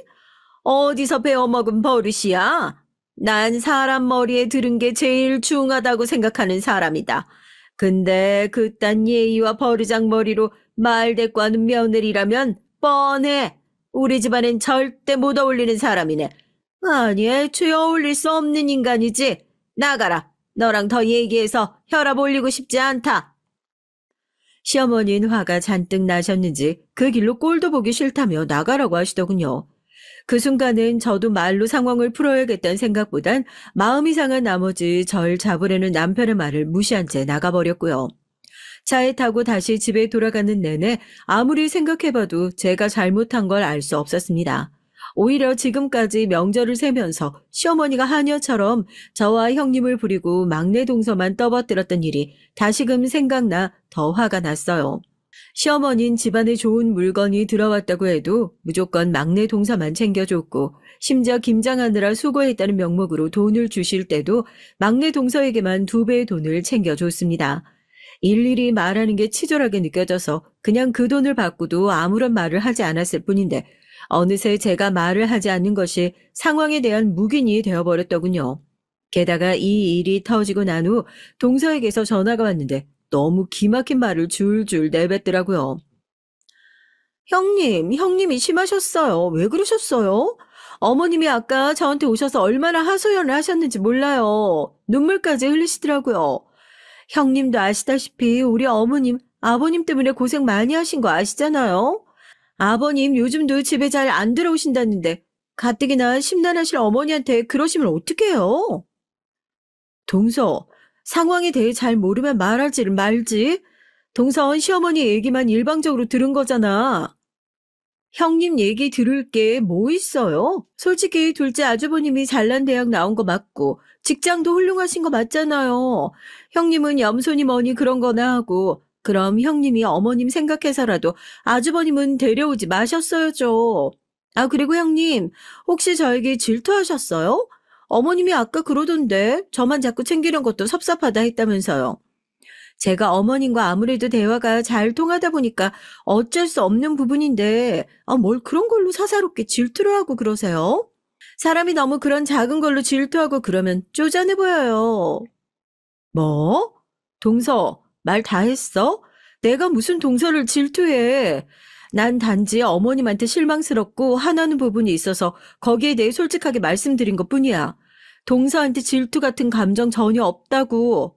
어디서 배워먹은 버릇이야? 난 사람 머리에 들은 게 제일 중하다고 생각하는 사람이다. 근데 그딴 예의와 버르장머리로 말 대꾸하는 며느리라면 뻔해. 우리 집안엔 절대 못 어울리는 사람이네. 아니, 애초에 어울릴 수 없는 인간이지. 나가라. 너랑 더 얘기해서 혈압 올리고 싶지 않다. 시어머니는 화가 잔뜩 나셨는지 그 길로 꼴도 보기 싫다며 나가라고 하시더군요. 그 순간은 저도 말로 상황을 풀어야겠다는 생각보단 마음이 상한 나머지 절 잡으려는 남편의 말을 무시한 채 나가버렸고요. 차에 타고 다시 집에 돌아가는 내내 아무리 생각해봐도 제가 잘못한 걸 알 수 없었습니다. 오히려 지금까지 명절을 세면서 시어머니가 하녀처럼 저와 형님을 부리고 막내 동서만 떠받들었던 일이 다시금 생각나 더 화가 났어요. 시어머니는 집안에 좋은 물건이 들어왔다고 해도 무조건 막내 동서만 챙겨줬고 심지어 김장하느라 수고했다는 명목으로 돈을 주실 때도 막내 동서에게만 2배의 돈을 챙겨줬습니다. 일일이 말하는 게 치졸하게 느껴져서 그냥 그 돈을 받고도 아무런 말을 하지 않았을 뿐인데 어느새 제가 말을 하지 않는 것이 상황에 대한 묵인이 되어버렸더군요. 게다가 이 일이 터지고 난 후 동서에게서 전화가 왔는데 너무 기막힌 말을 줄줄 내뱉더라고요. 형님이 심하셨어요. 왜 그러셨어요? 어머님이 아까 저한테 오셔서 얼마나 하소연을 하셨는지 몰라요. 눈물까지 흘리시더라고요. 형님도 아시다시피 우리 어머님, 아버님 때문에 고생 많이 하신 거 아시잖아요? 아버님 요즘도 집에 잘 안 들어오신다는데 가뜩이나 심란하실 어머니한테 그러시면 어떡해요? 동서, 상황에 대해 잘 모르면 말하지를 말지. 동서는 시어머니 얘기만 일방적으로 들은 거잖아. 형님 얘기 들을 게 뭐 있어요? 솔직히 둘째 아주버님이 잘난 대학 나온 거 맞고 직장도 훌륭하신 거 맞잖아요. 형님은 염소니 뭐니 그런 거나 하고 그럼 형님이 어머님 생각해서라도 아주버님은 데려오지 마셨어야죠. 아, 그리고 형님, 혹시 저에게 질투하셨어요? 어머님이 아까 그러던데 저만 자꾸 챙기는 것도 섭섭하다 했다면서요. 제가 어머님과 아무래도 대화가 잘 통하다 보니까 어쩔 수 없는 부분인데 뭘 그런 걸로 사사롭게 질투를 하고 그러세요? 사람이 너무 그런 작은 걸로 질투하고 그러면 쪼잔해 보여요. 뭐? 동서, 말 다 했어? 내가 무슨 동서를 질투해. 난 단지 어머님한테 실망스럽고 화나는 부분이 있어서 거기에 대해 솔직하게 말씀드린 것뿐이야. 동서한테 질투 같은 감정 전혀 없다고.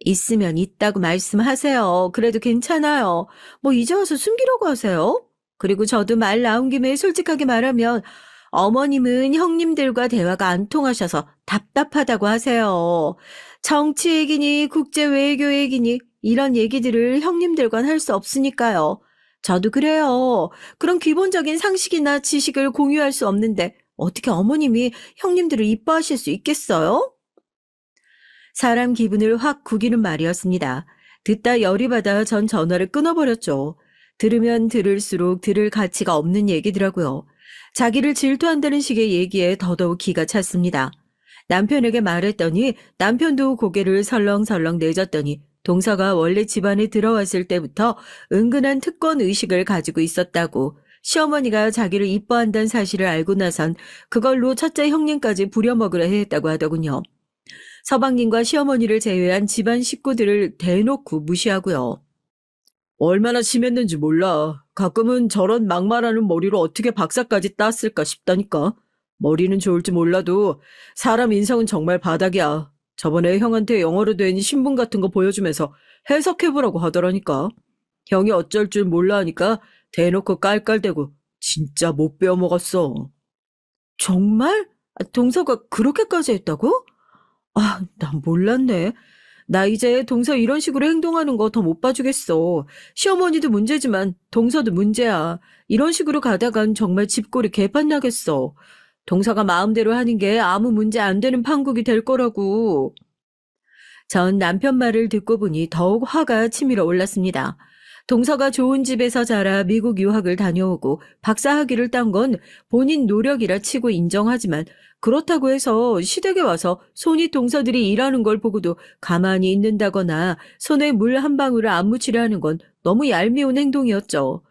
있으면 있다고 말씀하세요. 그래도 괜찮아요. 뭐 이제 와서 숨기려고 하세요? 그리고 저도 말 나온 김에 솔직하게 말하면 어머님은 형님들과 대화가 안 통하셔서 답답하다고 하세요. 정치 얘기니 국제 외교 얘기니 이런 얘기들을 형님들과는 할 수 없으니까요. 저도 그래요. 그런 기본적인 상식이나 지식을 공유할 수 없는데 어떻게 어머님이 형님들을 이뻐하실 수 있겠어요? 사람 기분을 확 구기는 말이었습니다. 듣다 열이 받아 전 전화를 끊어버렸죠. 들으면 들을수록 들을 가치가 없는 얘기더라고요. 자기를 질투한다는 식의 얘기에 더더욱 기가 찼습니다. 남편에게 말했더니 남편도 고개를 설렁설렁 내젓더니 동서가 원래 집안에 들어왔을 때부터 은근한 특권 의식을 가지고 있었다고 시어머니가 자기를 이뻐한다는 사실을 알고 나선 그걸로 첫째 형님까지 부려먹으려 했다고 하더군요. 서방님과 시어머니를 제외한 집안 식구들을 대놓고 무시하고요. 얼마나 심했는지 몰라. 가끔은 저런 막말하는 머리로 어떻게 박사까지 땄을까 싶다니까. 머리는 좋을지 몰라도 사람 인성은 정말 바닥이야. 저번에 형한테 영어로 된 신분 같은 거 보여주면서 해석해보라고 하더라니까. 형이 어쩔 줄 몰라 하니까 대놓고 깔깔대고 진짜 못 배워먹었어. 정말? 동서가 그렇게까지 했다고? 난 몰랐네. 나 이제 동서 이런 식으로 행동하는 거 더 못 봐주겠어. 시어머니도 문제지만 동서도 문제야. 이런 식으로 가다간 정말 집골이 개판나겠어. 동서가 마음대로 하는 게 아무 문제 안 되는 판국이 될 거라고. 전 남편 말을 듣고 보니 더욱 화가 치밀어 올랐습니다. 동서가 좋은 집에서 자라 미국 유학을 다녀오고 박사 학위를 딴 건 본인 노력이라 치고 인정하지만 그렇다고 해서 시댁에 와서 손이 동서들이 일하는 걸 보고도 가만히 있는다거나 손에 물 한 방울을 안 묻히려 하는 건 너무 얄미운 행동이었죠.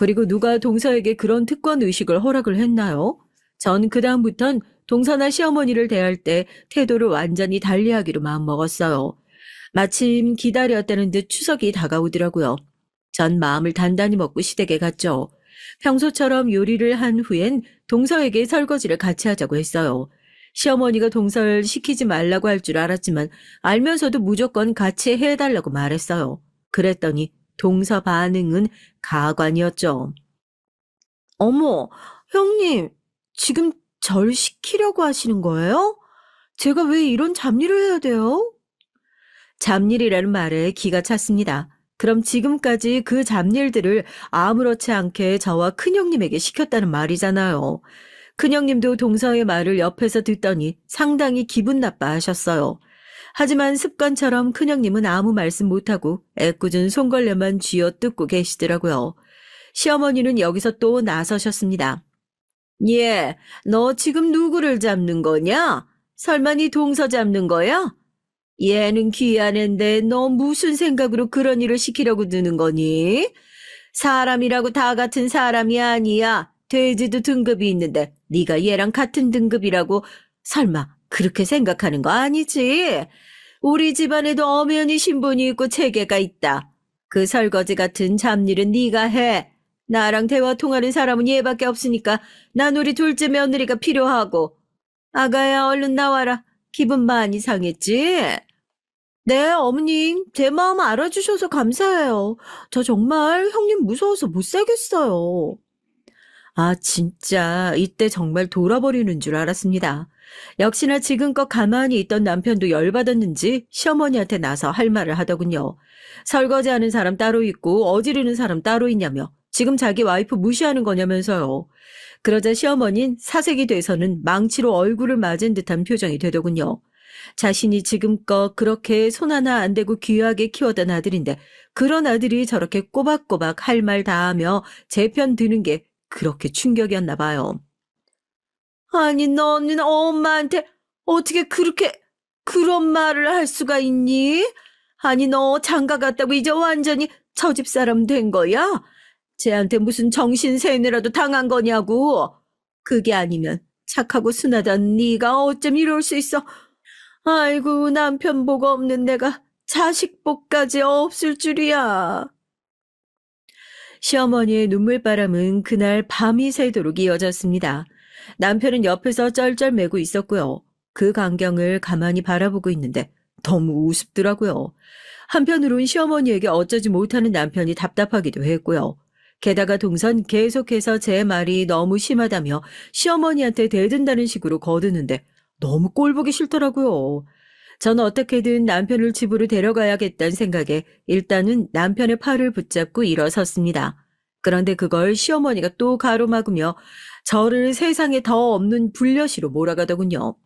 그리고 누가 동서에게 그런 특권 의식을 허락을 했나요? 전 그다음부턴 동서나 시어머니를 대할 때 태도를 완전히 달리하기로 마음먹었어요. 마침 기다렸다는 듯 추석이 다가오더라고요. 전 마음을 단단히 먹고 시댁에 갔죠. 평소처럼 요리를 한 후엔 동서에게 설거지를 같이 하자고 했어요. 시어머니가 동서를 시키지 말라고 할 줄 알았지만 알면서도 무조건 같이 해달라고 말했어요. 그랬더니 동서 반응은 가관이었죠. 어머, 형님, 지금 절 시키려고 하시는 거예요? 제가 왜 이런 잡일을 해야 돼요? 잡일이라는 말에 기가 찼습니다. 그럼 지금까지 그 잡일들을 아무렇지 않게 저와 큰형님에게 시켰다는 말이잖아요. 큰형님도 동서의 말을 옆에서 듣더니 상당히 기분 나빠하셨어요. 하지만 습관처럼 큰형님은 아무 말씀 못하고 애꿎은 손걸레만 쥐어뜯고 계시더라고요. 시어머니는 여기서 또 나서셨습니다. 예, 너 지금 누구를 잡는 거냐? 설마 네 동서 잡는 거야? 얘는 귀한 앤데 너 무슨 생각으로 그런 일을 시키려고 드는 거니? 사람이라고 다 같은 사람이 아니야. 돼지도 등급이 있는데 네가 얘랑 같은 등급이라고 설마 그렇게 생각하는 거 아니지? 우리 집안에도 엄연히 신분이 있고 체계가 있다. 그 설거지 같은 잡일은 네가 해. 나랑 대화 통하는 사람은 얘밖에 없으니까 난 우리 둘째 며느리가 필요하고. 아가야 얼른 나와라. 기분 많이 상했지? 네, 어머님. 제 마음 알아주셔서 감사해요. 저 정말 형님 무서워서 못 살겠어요. 아, 진짜 이때 정말 돌아버리는 줄 알았습니다. 역시나 지금껏 가만히 있던 남편도 열받았는지 시어머니한테 나서 할 말을 하더군요. 설거지하는 사람 따로 있고 어지르는 사람 따로 있냐며 지금 자기 와이프 무시하는 거냐면서요. 그러자 시어머니는 사색이 돼서는 망치로 얼굴을 맞은 듯한 표정이 되더군요. 자신이 지금껏 그렇게 손 하나 안 대고 귀하게 키웠던 아들인데 그런 아들이 저렇게 꼬박꼬박 할 말 다 하며 제 편 드는 게 그렇게 충격이었나 봐요. 아니, 너는 엄마한테 어떻게 그런 말을 할 수가 있니? 아니, 너 장가 갔다고 이제 완전히 저 집 사람 된 거야? 쟤한테 무슨 정신 세뇌라도 당한 거냐고. 그게 아니면 착하고 순하던 네가 어쩜 이럴 수 있어. 아이고, 남편 복 없는 내가 자식 복까지 없을 줄이야. 시어머니의 눈물바람은 그날 밤이 새도록 이어졌습니다. 남편은 옆에서 쩔쩔매고 있었고요. 그 광경을 가만히 바라보고 있는데 너무 우습더라고요. 한편으론 시어머니에게 어쩌지 못하는 남편이 답답하기도 했고요. 게다가 동선 계속해서 제 말이 너무 심하다며 시어머니한테 대든다는 식으로 거드는데 너무 꼴보기 싫더라고요. 저는 어떻게든 남편을 집으로 데려가야겠다는 생각에 일단은 남편의 팔을 붙잡고 일어섰습니다. 그런데 그걸 시어머니가 또 가로막으며 저를 세상에 더 없는 불려시로 몰아가더군요.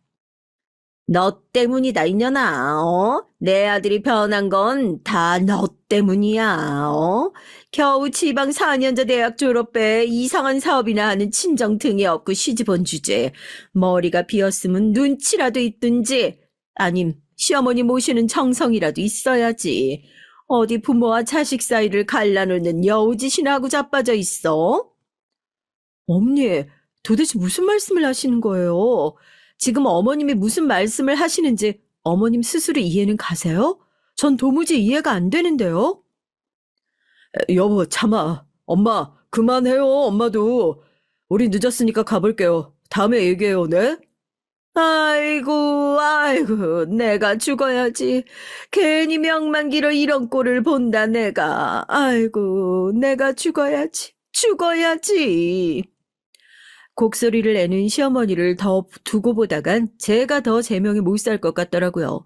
너 때문이다, 이년아, 어? 내 아들이 변한 건 다 너 때문이야, 어? 겨우 지방 4년제 대학 졸업해 이상한 사업이나 하는 친정 등이 없고 시집 온 주제에 머리가 비었으면 눈치라도 있든지, 아님 시어머니 모시는 정성이라도 있어야지. 어디 부모와 자식 사이를 갈라놓는 여우짓이나 하고 자빠져 있어? 어머니, 도대체 무슨 말씀을 하시는 거예요? 지금 어머님이 무슨 말씀을 하시는지 어머님 스스로 이해는 가세요? 전 도무지 이해가 안 되는데요. 여보, 참아. 엄마, 그만해요, 엄마도. 우리 늦었으니까 가볼게요. 다음에 얘기해요, 네? 아이고, 아이고, 내가 죽어야지. 괜히 명만 길어 이런 꼴을 본다, 내가. 아이고, 내가 죽어야지. 죽어야지. 곡소리를 내는 시어머니를 더 두고 보다간 제가 더 제명에 못 살 것 같더라고요.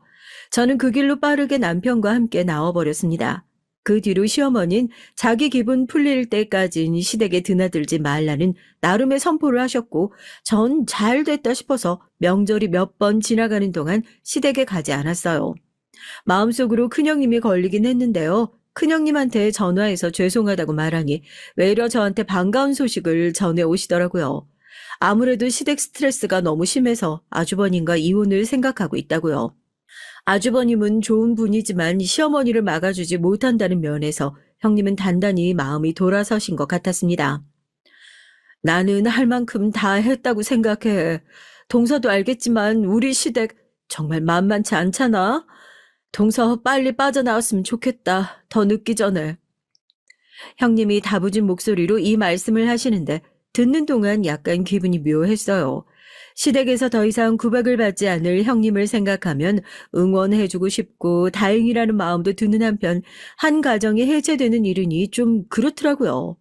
저는 그 길로 빠르게 남편과 함께 나와버렸습니다. 그 뒤로 시어머니는 자기 기분 풀릴 때까진 시댁에 드나들지 말라는 나름의 선포를 하셨고 전 잘 됐다 싶어서 명절이 몇 번 지나가는 동안 시댁에 가지 않았어요. 마음속으로 큰형님이 걸리긴 했는데요. 큰형님한테 전화해서 죄송하다고 말하니 외려 저한테 반가운 소식을 전해 오시더라고요. 아무래도 시댁 스트레스가 너무 심해서 아주버님과 이혼을 생각하고 있다고요. 아주버님은 좋은 분이지만 시어머니를 막아주지 못한다는 면에서 형님은 단단히 마음이 돌아서신 것 같았습니다. 나는 할 만큼 다 했다고 생각해. 동서도 알겠지만 우리 시댁 정말 만만치 않잖아. 동서 빨리 빠져나왔으면 좋겠다. 더 늦기 전에. 형님이 다부진 목소리로 이 말씀을 하시는데 듣는 동안 약간 기분이 묘했어요. 시댁에서 더 이상 구박을 받지 않을 형님을 생각하면 응원해주고 싶고 다행이라는 마음도 드는 한편 한 가정이 해체되는 일이니 좀 그렇더라고요.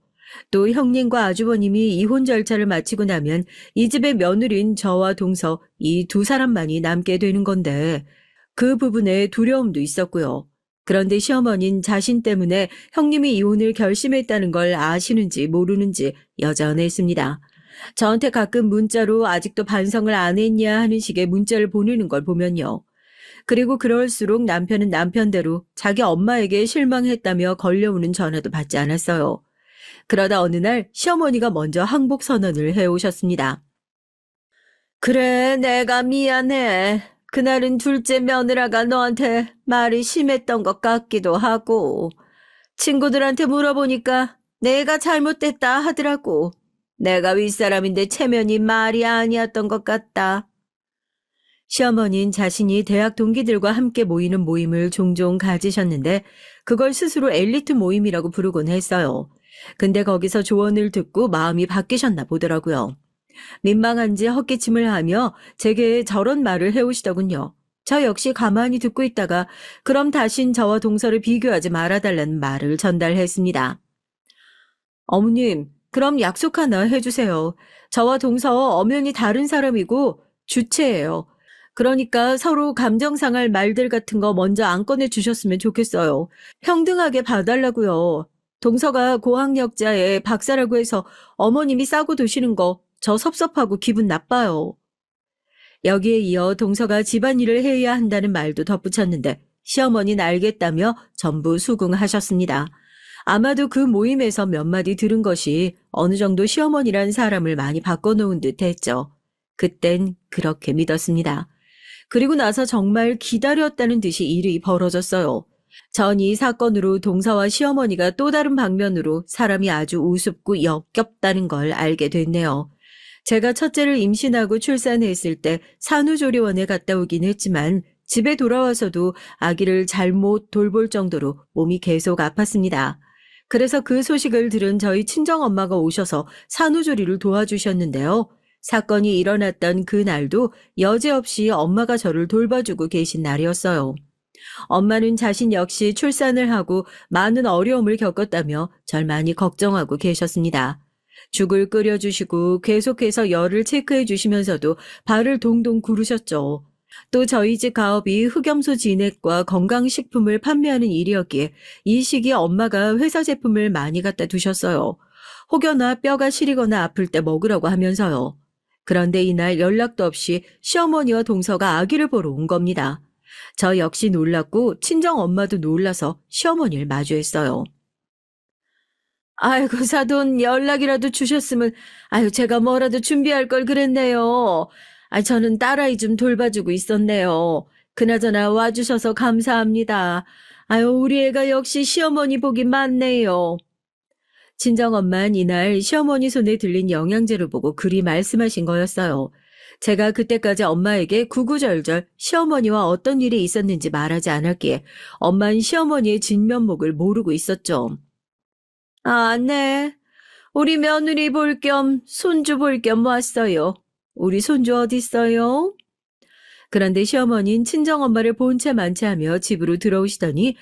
또 형님과 아주버님이 이혼 절차를 마치고 나면 이 집의 며느리인 저와 동서 이 두 사람만이 남게 되는 건데 그 부분에 두려움도 있었고요. 그런데 시어머니는 자신 때문에 형님이 이혼을 결심했다는 걸 아시는지 모르는지 여전했습니다. 저한테 가끔 문자로 아직도 반성을 안 했냐 하는 식의 문자를 보내는 걸 보면요. 그리고 그럴수록 남편은 남편대로 자기 엄마에게 실망했다며 걸려오는 전화도 받지 않았어요. 그러다 어느 날 시어머니가 먼저 항복 선언을 해오셨습니다. 그래, 내가 미안해. 그날은 둘째 며느라가 너한테 말이 심했던 것 같기도 하고, 친구들한테 물어보니까 내가 잘못됐다 하더라고. 내가 윗사람인데 체면이 말이 아니었던 것 같다. 시어머니는 자신이 대학 동기들과 함께 모이는 모임을 종종 가지셨는데 그걸 스스로 엘리트 모임이라고 부르곤 했어요. 근데 거기서 조언을 듣고 마음이 바뀌셨나 보더라고요. 민망한지 헛기침을 하며 제게 저런 말을 해오시더군요. 저 역시 가만히 듣고 있다가 그럼 다신 저와 동서를 비교하지 말아달라는 말을 전달했습니다. 어머님, 그럼 약속 하나 해주세요. 저와 동서 엄연히 다른 사람이고 주체예요. 그러니까 서로 감정 상할 말들 같은 거 먼저 안 꺼내주셨으면 좋겠어요. 평등하게 봐달라고요. 동서가 고학력자의 박사라고 해서 어머님이 싸고 드시는 거 저 섭섭하고 기분 나빠요. 여기에 이어 동서가 집안일을 해야 한다는 말도 덧붙였는데 시어머니는 알겠다며 전부 수긍하셨습니다. 아마도 그 모임에서 몇 마디 들은 것이 어느 정도 시어머니란 사람을 많이 바꿔놓은 듯 했죠. 그땐 그렇게 믿었습니다. 그리고 나서 정말 기다렸다는 듯이 일이 벌어졌어요. 전 이 사건으로 동서와 시어머니가 또 다른 방면으로 사람이 아주 우습고 역겹다는 걸 알게 됐네요. 제가 첫째를 임신하고 출산했을 때 산후조리원에 갔다 오긴 했지만 집에 돌아와서도 아기를 잘못 돌볼 정도로 몸이 계속 아팠습니다. 그래서 그 소식을 들은 저희 친정엄마가 오셔서 산후조리를 도와주셨는데요. 사건이 일어났던 그 날도 여지없이 엄마가 저를 돌봐주고 계신 날이었어요. 엄마는 자신 역시 출산을 하고 많은 어려움을 겪었다며 절 많이 걱정하고 계셨습니다. 죽을 끓여주시고 계속해서 열을 체크해 주시면서도 발을 동동 구르셨죠. 또 저희 집 가업이 흑염소 진액과 건강식품을 판매하는 일이었기에 이 시기에 엄마가 회사 제품을 많이 갖다 두셨어요. 혹여나 뼈가 시리거나 아플 때 먹으라고 하면서요. 그런데 이날 연락도 없이 시어머니와 동서가 아기를 보러 온 겁니다. 저 역시 놀랐고 친정 엄마도 놀라서 시어머니를 마주했어요. 아이고, 사돈 연락이라도 주셨으면, 아유, 제가 뭐라도 준비할 걸 그랬네요. 저는 딸아이 좀 돌봐주고 있었네요. 그나저나 와주셔서 감사합니다. 아유, 우리 애가 역시 시어머니 복이 많네요. 친정엄마는 이날 시어머니 손에 들린 영양제를 보고 그리 말씀하신 거였어요. 제가 그때까지 엄마에게 구구절절 시어머니와 어떤 일이 있었는지 말하지 않았기에 엄마는 시어머니의 진면목을 모르고 있었죠. 아, 네. 우리 며느리 볼 겸 손주 볼 겸 왔어요. 우리 손주 어딨어요? 그런데 시어머니는 친정엄마를 본 채 만취하며 집으로 들어오시더니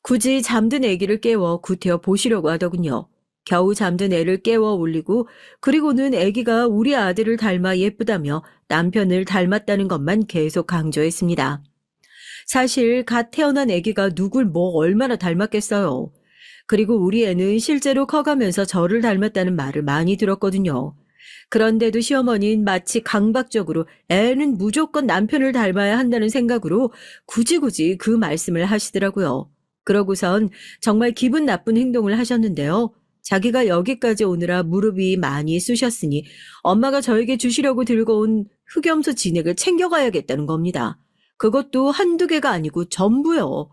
굳이 잠든 아기를 깨워 구태여 보시려고 하더군요. 겨우 잠든 애를 깨워 올리고 그리고는 아기가 우리 아들을 닮아 예쁘다며 남편을 닮았다는 것만 계속 강조했습니다. 사실 갓 태어난 아기가 누굴 뭐 얼마나 닮았겠어요. 그리고 우리 애는 실제로 커가면서 저를 닮았다는 말을 많이 들었거든요. 그런데도 시어머니는 마치 강박적으로 애는 무조건 남편을 닮아야 한다는 생각으로 굳이 그 말씀을 하시더라고요. 그러고선 정말 기분 나쁜 행동을 하셨는데요. 자기가 여기까지 오느라 무릎이 많이 쑤셨으니 엄마가 저에게 주시려고 들고 온 흑염소 진액을 챙겨가야겠다는 겁니다. 그것도 한두 개가 아니고 전부요.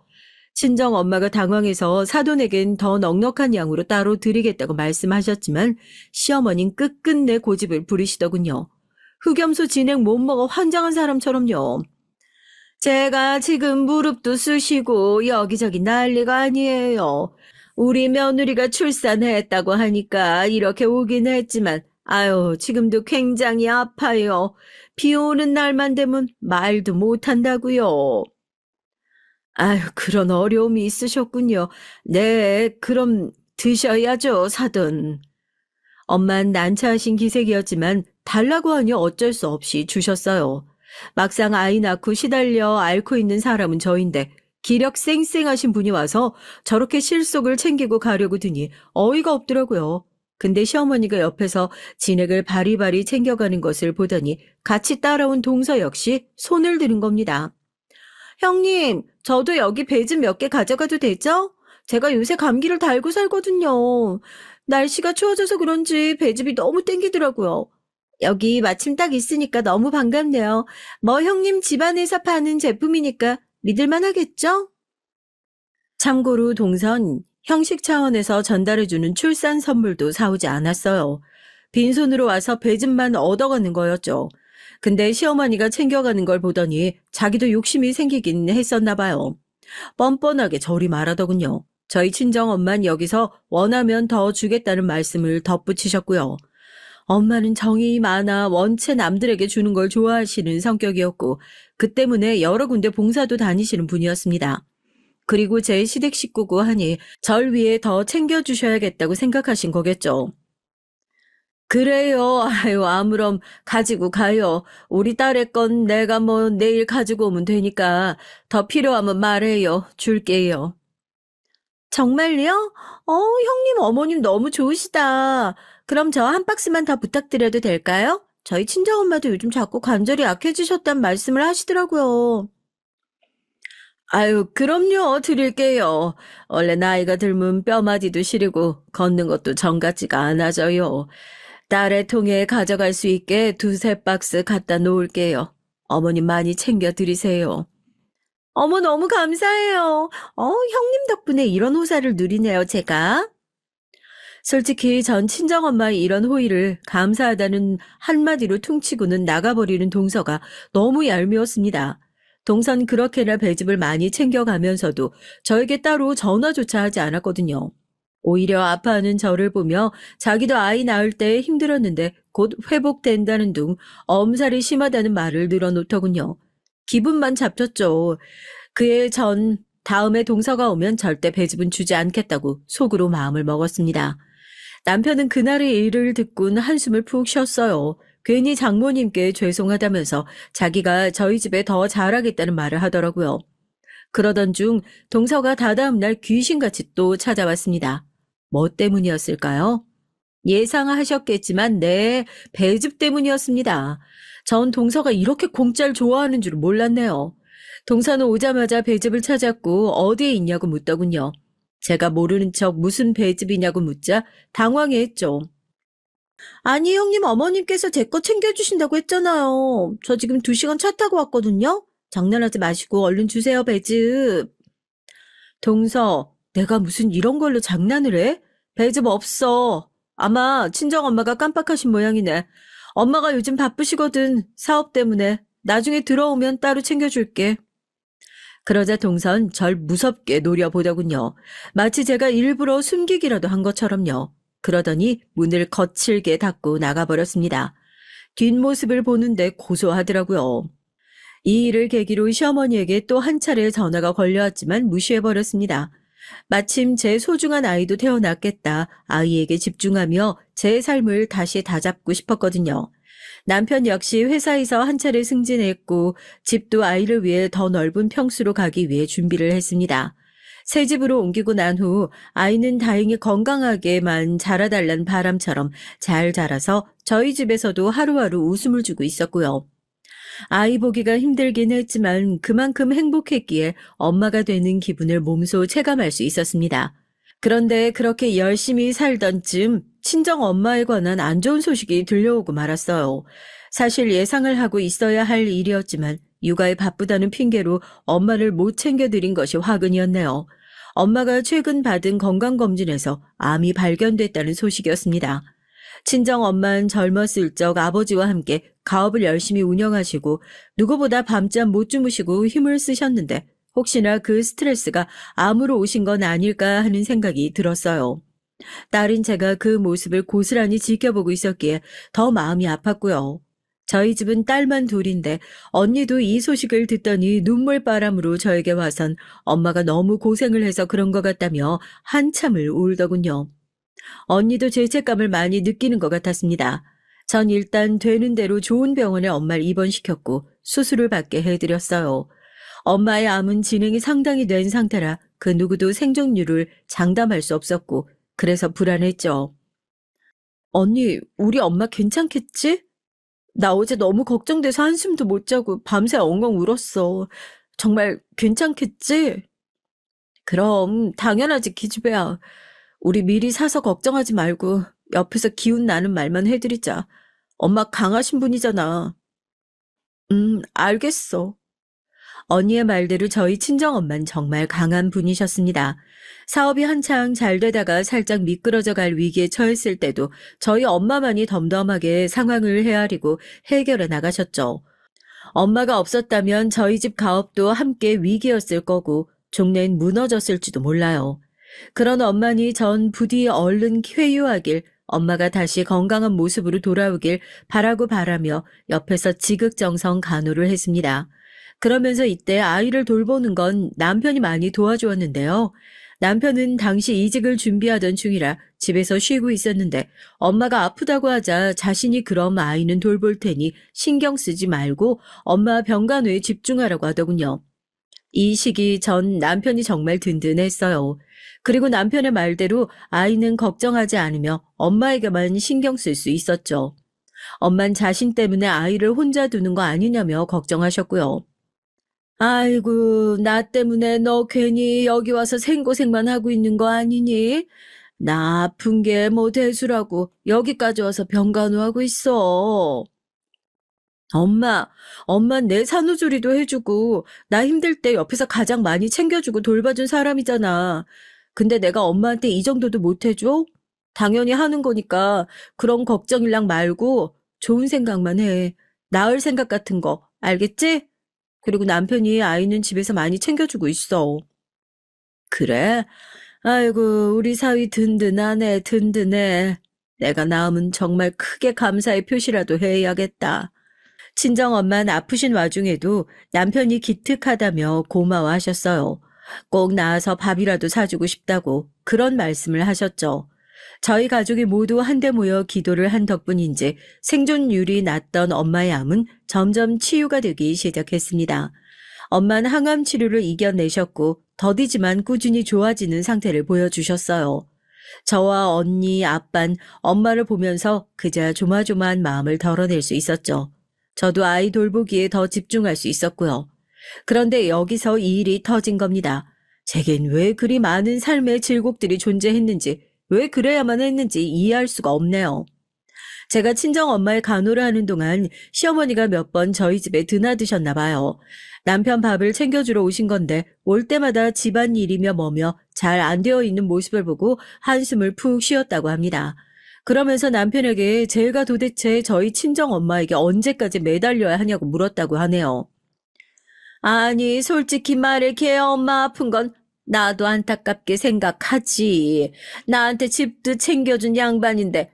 친정 엄마가 당황해서 사돈에겐 더 넉넉한 양으로 따로 드리겠다고 말씀하셨지만 시어머니는 끝끝내 고집을 부리시더군요. 흑염소 진액 못 먹어 환장한 사람처럼요. 제가 지금 무릎도 쑤시고 여기저기 난리가 아니에요. 우리 며느리가 출산했다고 하니까 이렇게 오긴 했지만 아유 지금도 굉장히 아파요. 비 오는 날만 되면 말도 못한다고요. 아유 그런 어려움이 있으셨군요. 네 그럼 드셔야죠 사돈. 엄만 난처하신 기색이었지만 달라고 하니 어쩔 수 없이 주셨어요. 막상 아이 낳고 시달려 앓고 있는 사람은 저인데 기력 쌩쌩하신 분이 와서 저렇게 실속을 챙기고 가려고 드니 어이가 없더라고요. 근데 시어머니가 옆에서 진액을 바리바리 챙겨가는 것을 보더니 같이 따라온 동서 역시 손을 드는 겁니다. 형님, 저도 여기 배즙 몇 개 가져가도 되죠? 제가 요새 감기를 달고 살거든요. 날씨가 추워져서 그런지 배즙이 너무 땡기더라고요. 여기 마침 딱 있으니까 너무 반갑네요. 뭐 형님 집안에서 파는 제품이니까 믿을만 하겠죠? 참고로 동선 형식 차원에서 전달해주는 출산 선물도 사오지 않았어요. 빈손으로 와서 배즙만 얻어가는 거였죠. 근데 시어머니가 챙겨가는 걸 보더니 자기도 욕심이 생기긴 했었나 봐요. 뻔뻔하게 저리 말하더군요. 저희 친정엄만 여기서 원하면 더 주겠다는 말씀을 덧붙이셨고요. 엄마는 정이 많아 원체 남들에게 주는 걸 좋아하시는 성격이었고 그 때문에 여러 군데 봉사도 다니시는 분이었습니다. 그리고 제 시댁 식구고 하니 절 위해 더 챙겨주셔야겠다고 생각하신 거겠죠. 그래요. 아유, 아무렴 가지고 가요. 우리 딸의 건 내가 뭐 내일 가지고 오면 되니까 더 필요하면 말해요. 줄게요. 정말요? 형님 어머님 너무 좋으시다. 그럼 저 한 박스만 더 부탁드려도 될까요? 저희 친정엄마도 요즘 자꾸 관절이 약해지셨단 말씀을 하시더라고요. 아유, 그럼요. 드릴게요. 원래 나이가 들면 뼈마디도 시리고 걷는 것도 정 같지가 않아져요. 딸의 통에 가져갈 수 있게 두세 박스 갖다 놓을게요. 어머님 많이 챙겨 드리세요. 어머, 너무 감사해요. 형님 덕분에 이런 호사를 누리네요, 제가. 솔직히 전 친정엄마의 이런 호의를 감사하다는 한마디로 퉁치고는 나가버리는 동서가 너무 얄미웠습니다. 동선 그렇게나 배즙을 많이 챙겨가면서도 저에게 따로 전화조차 하지 않았거든요. 오히려 아파하는 저를 보며 자기도 아이 낳을 때 힘들었는데 곧 회복된다는 둥 엄살이 심하다는 말을 늘어놓더군요. 기분만 잡쳤죠. 그의 전 다음에 동서가 오면 절대 배즙은 주지 않겠다고 속으로 마음을 먹었습니다. 남편은 그날의 일을 듣곤 한숨을 푹 쉬었어요. 괜히 장모님께 죄송하다면서 자기가 저희 집에 더 잘하겠다는 말을 하더라고요. 그러던 중 동서가 다다음 날 귀신같이 또 찾아왔습니다. 뭐 때문이었을까요? 예상하셨겠지만 네, 배즙 때문이었습니다. 전 동서가 이렇게 공짜를 좋아하는 줄 몰랐네요. 동서는 오자마자 배즙을 찾았고 어디에 있냐고 묻더군요. 제가 모르는 척 무슨 배즙이냐고 묻자 당황해했죠. 아니 형님 어머님께서 제 거 챙겨주신다고 했잖아요. 저 지금 2시간 차 타고 왔거든요. 장난하지 마시고 얼른 주세요 배즙. 동서, 내가 무슨 이런 걸로 장난을 해? 배즙 없어. 아마 친정엄마가 깜빡하신 모양이네. 엄마가 요즘 바쁘시거든. 사업 때문에. 나중에 들어오면 따로 챙겨줄게. 그러자 동선 절 무섭게 노려보더군요. 마치 제가 일부러 숨기기라도 한 것처럼요. 그러더니 문을 거칠게 닫고 나가버렸습니다. 뒷모습을 보는데 고소하더라고요. 이 일을 계기로 시어머니에게 또 한 차례 전화가 걸려왔지만 무시해버렸습니다. 마침 제 소중한 아이도 태어났겠다 아이에게 집중하며 제 삶을 다시 다잡고 싶었거든요. 남편 역시 회사에서 한 차례 승진했고 집도 아이를 위해 더 넓은 평수로 가기 위해 준비를 했습니다. 새 집으로 옮기고 난 후 아이는 다행히 건강하게만 자라달란 바람처럼 잘 자라서 저희 집에서도 하루하루 웃음을 주고 있었고요. 아이 보기가 힘들긴 했지만 그만큼 행복했기에 엄마가 되는 기분을 몸소 체감할 수 있었습니다. 그런데 그렇게 열심히 살던 쯤 친정 엄마에 관한 안 좋은 소식이 들려오고 말았어요. 사실 예상을 하고 있어야 할 일이었지만 육아에 바쁘다는 핑계로 엄마를 못 챙겨드린 것이 화근이었네요. 엄마가 최근 받은 건강검진에서 암이 발견됐다는 소식이었습니다. 친정 엄마는 젊었을 적 아버지와 함께 가업을 열심히 운영하시고 누구보다 밤잠 못 주무시고 힘을 쓰셨는데 혹시나 그 스트레스가 암으로 오신 건 아닐까 하는 생각이 들었어요. 딸인 제가 그 모습을 고스란히 지켜보고 있었기에 더 마음이 아팠고요. 저희 집은 딸만 둘인데 언니도 이 소식을 듣더니 눈물바람으로 저에게 와선 엄마가 너무 고생을 해서 그런 것 같다며 한참을 울더군요. 언니도 죄책감을 많이 느끼는 것 같았습니다. 전 일단 되는 대로 좋은 병원에 엄마를 입원시켰고 수술을 받게 해드렸어요. 엄마의 암은 진행이 상당히 된 상태라 그 누구도 생존율을 장담할 수 없었고 그래서 불안했죠. 언니, 우리 엄마 괜찮겠지? 나 어제 너무 걱정돼서 한숨도 못 자고 밤새 엉엉 울었어. 정말 괜찮겠지? 그럼 당연하지 기집애야. 우리 미리 사서 걱정하지 말고 옆에서 기운 나는 말만 해드리자. 엄마 강하신 분이잖아. 알겠어. 언니의 말대로 저희 친정엄만 정말 강한 분이셨습니다. 사업이 한창 잘 되다가 살짝 미끄러져 갈 위기에 처했을 때도 저희 엄마만이 덤덤하게 상황을 헤아리고 해결해 나가셨죠. 엄마가 없었다면 저희 집 가업도 함께 위기였을 거고 종래는 무너졌을지도 몰라요. 그런 엄마니 전 부디 얼른 회유하길 엄마가 다시 건강한 모습으로 돌아오길 바라고 바라며 옆에서 지극정성 간호를 했습니다. 그러면서 이때 아이를 돌보는 건 남편이 많이 도와주었는데요. 남편은 당시 이직을 준비하던 중이라 집에서 쉬고 있었는데 엄마가 아프다고 하자 자신이 그럼 아이는 돌볼 테니 신경 쓰지 말고 엄마 병간호에 집중하라고 하더군요. 이 시기 전 남편이 정말 든든했어요. 그리고 남편의 말대로 아이는 걱정하지 않으며 엄마에게만 신경 쓸 수 있었죠. 엄만 자신 때문에 아이를 혼자 두는 거 아니냐며 걱정하셨고요. 아이고, 나 때문에 너 괜히 여기 와서 생고생만 하고 있는 거 아니니? 나 아픈 게 뭐 대수라고 여기까지 와서 병간호하고 있어. 엄마 내 산후조리도 해주고 나 힘들 때 옆에서 가장 많이 챙겨주고 돌봐준 사람이잖아. 근데 내가 엄마한테 이 정도도 못 해줘? 당연히 하는 거니까 그런 걱정일랑 말고 좋은 생각만 해. 나을 생각 같은 거, 알겠지? 그리고 남편이 아이는 집에서 많이 챙겨주고 있어. 그래? 아이고, 우리 사위 든든하네, 든든해. 내가 낳으면 정말 크게 감사의 표시라도 해야겠다. 친정엄마는 아프신 와중에도 남편이 기특하다며 고마워하셨어요. 꼭 나와서 밥이라도 사주고 싶다고 그런 말씀을 하셨죠. 저희 가족이 모두 한데 모여 기도를 한 덕분인지 생존율이 낮던 엄마의 암은 점점 치유가 되기 시작했습니다. 엄마는 항암 치료를 이겨내셨고 더디지만 꾸준히 좋아지는 상태를 보여주셨어요. 저와 언니, 아빤 엄마를 보면서 그저 조마조마한 마음을 덜어낼 수 있었죠. 저도 아이 돌보기에 더 집중할 수 있었고요. 그런데 여기서 이 일이 터진 겁니다. 제겐 왜 그리 많은 삶의 질곡들이 존재했는지, 왜 그래야만 했는지 이해할 수가 없네요. 제가 친정엄마의 간호를 하는 동안 시어머니가 몇 번 저희 집에 드나드셨나 봐요. 남편 밥을 챙겨주러 오신 건데 올 때마다 집안일이며 뭐며 잘 안 되어 있는 모습을 보고 한숨을 푹 쉬었다고 합니다. 그러면서 남편에게 제가 도대체 저희 친정엄마에게 언제까지 매달려야 하냐고 물었다고 하네요. 아니, 솔직히 말해 걔 엄마 아픈 건 나도 안타깝게 생각하지. 나한테 집도 챙겨준 양반인데.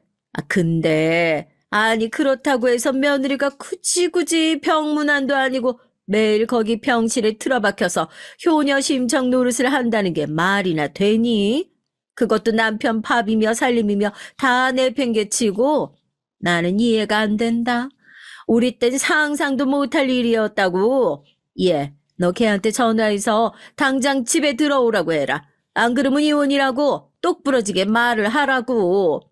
근데 아니 그렇다고 해서 며느리가 굳이 병문안도 아니고 매일 거기 병실에 틀어박혀서 효녀 심청 노릇을 한다는 게 말이나 되니? 그것도 남편 밥이며 살림이며 다 내팽개치고 나는 이해가 안 된다. 우리 땐 상상도 못할 일이었다고. 예, 너 걔한테 전화해서 당장 집에 들어오라고 해라. 안 그러면 이혼이라고 똑부러지게 말을 하라고.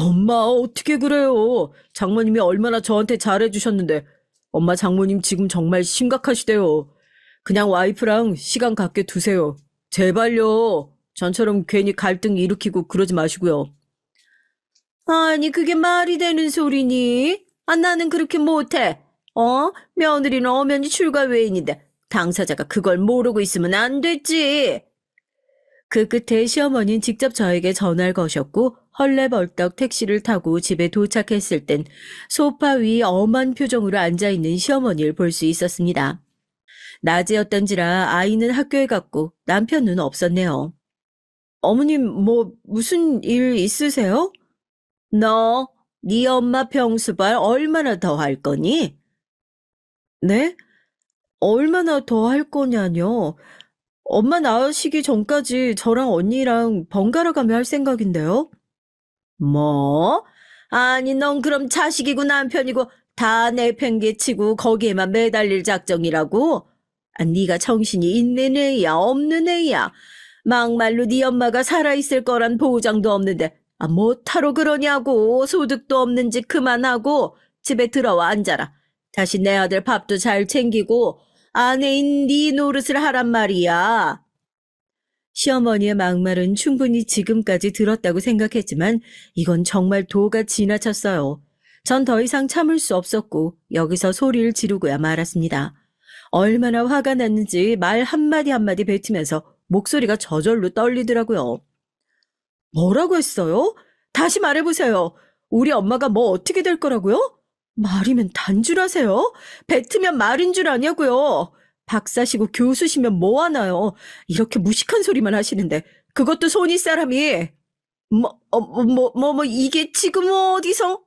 엄마, 어떻게 그래요? 장모님이 얼마나 저한테 잘해주셨는데. 엄마 장모님 지금 정말 심각하시대요. 그냥 와이프랑 시간 갖게 두세요. 제발요. 전처럼 괜히 갈등 일으키고 그러지 마시고요. 아니, 그게 말이 되는 소리니? 나는 그렇게 못해. 며느리는 엄연히 출가 외인인데 당사자가 그걸 모르고 있으면 안 됐지. 그 끝에 시어머니는 직접 저에게 전화를 거셨고 헐레벌떡 택시를 타고 집에 도착했을 땐 소파 위 엄한 표정으로 앉아있는 시어머니를 볼 수 있었습니다. 낮이었던지라 아이는 학교에 갔고 남편은 없었네요. 어머님 무슨 일 있으세요? 네 엄마 병수발 얼마나 더 할 거니? 네? 얼마나 더 할 거냐뇨? 엄마 나으시기 전까지 저랑 언니랑 번갈아 가며 할 생각인데요. 뭐? 아니, 넌 그럼 자식이고 남편이고 다 내팽개치고 거기에만 매달릴 작정이라고? 네가 정신이 있는 애야, 없는 애야. 막말로 네 엄마가 살아있을 거란 보장도 없는데 못하러 그러냐고. 소득도 없는 짓 그만하고 집에 들어와 앉아라. 다시 내 아들 밥도 잘 챙기고 아내인 네 노릇을 하란 말이야. 시어머니의 막말은 충분히 지금까지 들었다고 생각했지만 이건 정말 도가 지나쳤어요. 전 더 이상 참을 수 없었고 여기서 소리를 지르고야 말았습니다. 얼마나 화가 났는지 말 한마디 한마디 뱉으면서 목소리가 저절로 떨리더라고요. 뭐라고 했어요? 다시 말해보세요. 우리 엄마가 뭐 어떻게 될 거라고요? 말이면 단줄하세요? 뱉으면 말인 줄 아냐고요. 박사시고 교수시면 뭐 하나요? 이렇게 무식한 소리만 하시는데 그것도 손이 사람이 이게 지금 어디서?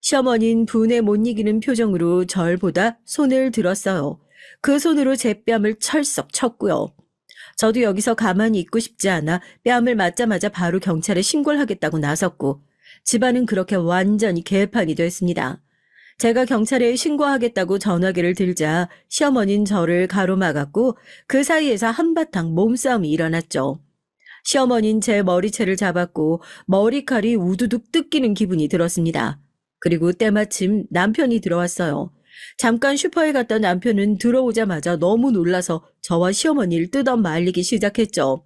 시어머니는 분에 못 이기는 표정으로 절 보다 손을 들었어요. 그 손으로 제 뺨을 철썩 쳤고요. 저도 여기서 가만히 있고 싶지 않아 뺨을 맞자마자 바로 경찰에 신고를 하겠다고 나섰고 집안은 그렇게 완전히 개판이 됐습니다. 제가 경찰에 신고하겠다고 전화기를 들자 시어머니는 저를 가로막았고 그 사이에서 한바탕 몸싸움이 일어났죠. 시어머니는 제 머리채를 잡았고 머리칼이 우두둑 뜯기는 기분이 들었습니다. 그리고 때마침 남편이 들어왔어요. 잠깐 슈퍼에 갔던 남편은 들어오자마자 너무 놀라서 저와 시어머니를 뜯어 말리기 시작했죠.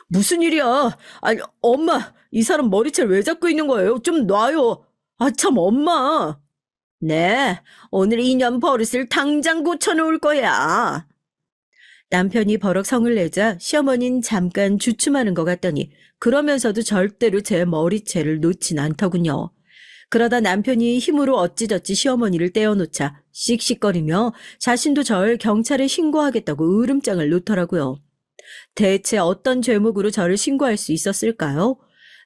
무슨 일이야? 아니, 엄마, 이 사람 머리채를 왜 잡고 있는 거예요? 좀 놔요. 참, 엄마. 네, 오늘 이년 버릇을 당장 고쳐놓을 거야. 남편이 버럭 성을 내자 시어머니는 잠깐 주춤하는 것 같더니 그러면서도 절대로 제 머리채를 놓진 않더군요. 그러다 남편이 힘으로 어찌저찌 시어머니를 떼어놓자 씩씩거리며 자신도 절 경찰에 신고하겠다고 으름장을 놓더라고요. 대체 어떤 죄목으로 저를 신고할 수 있었을까요?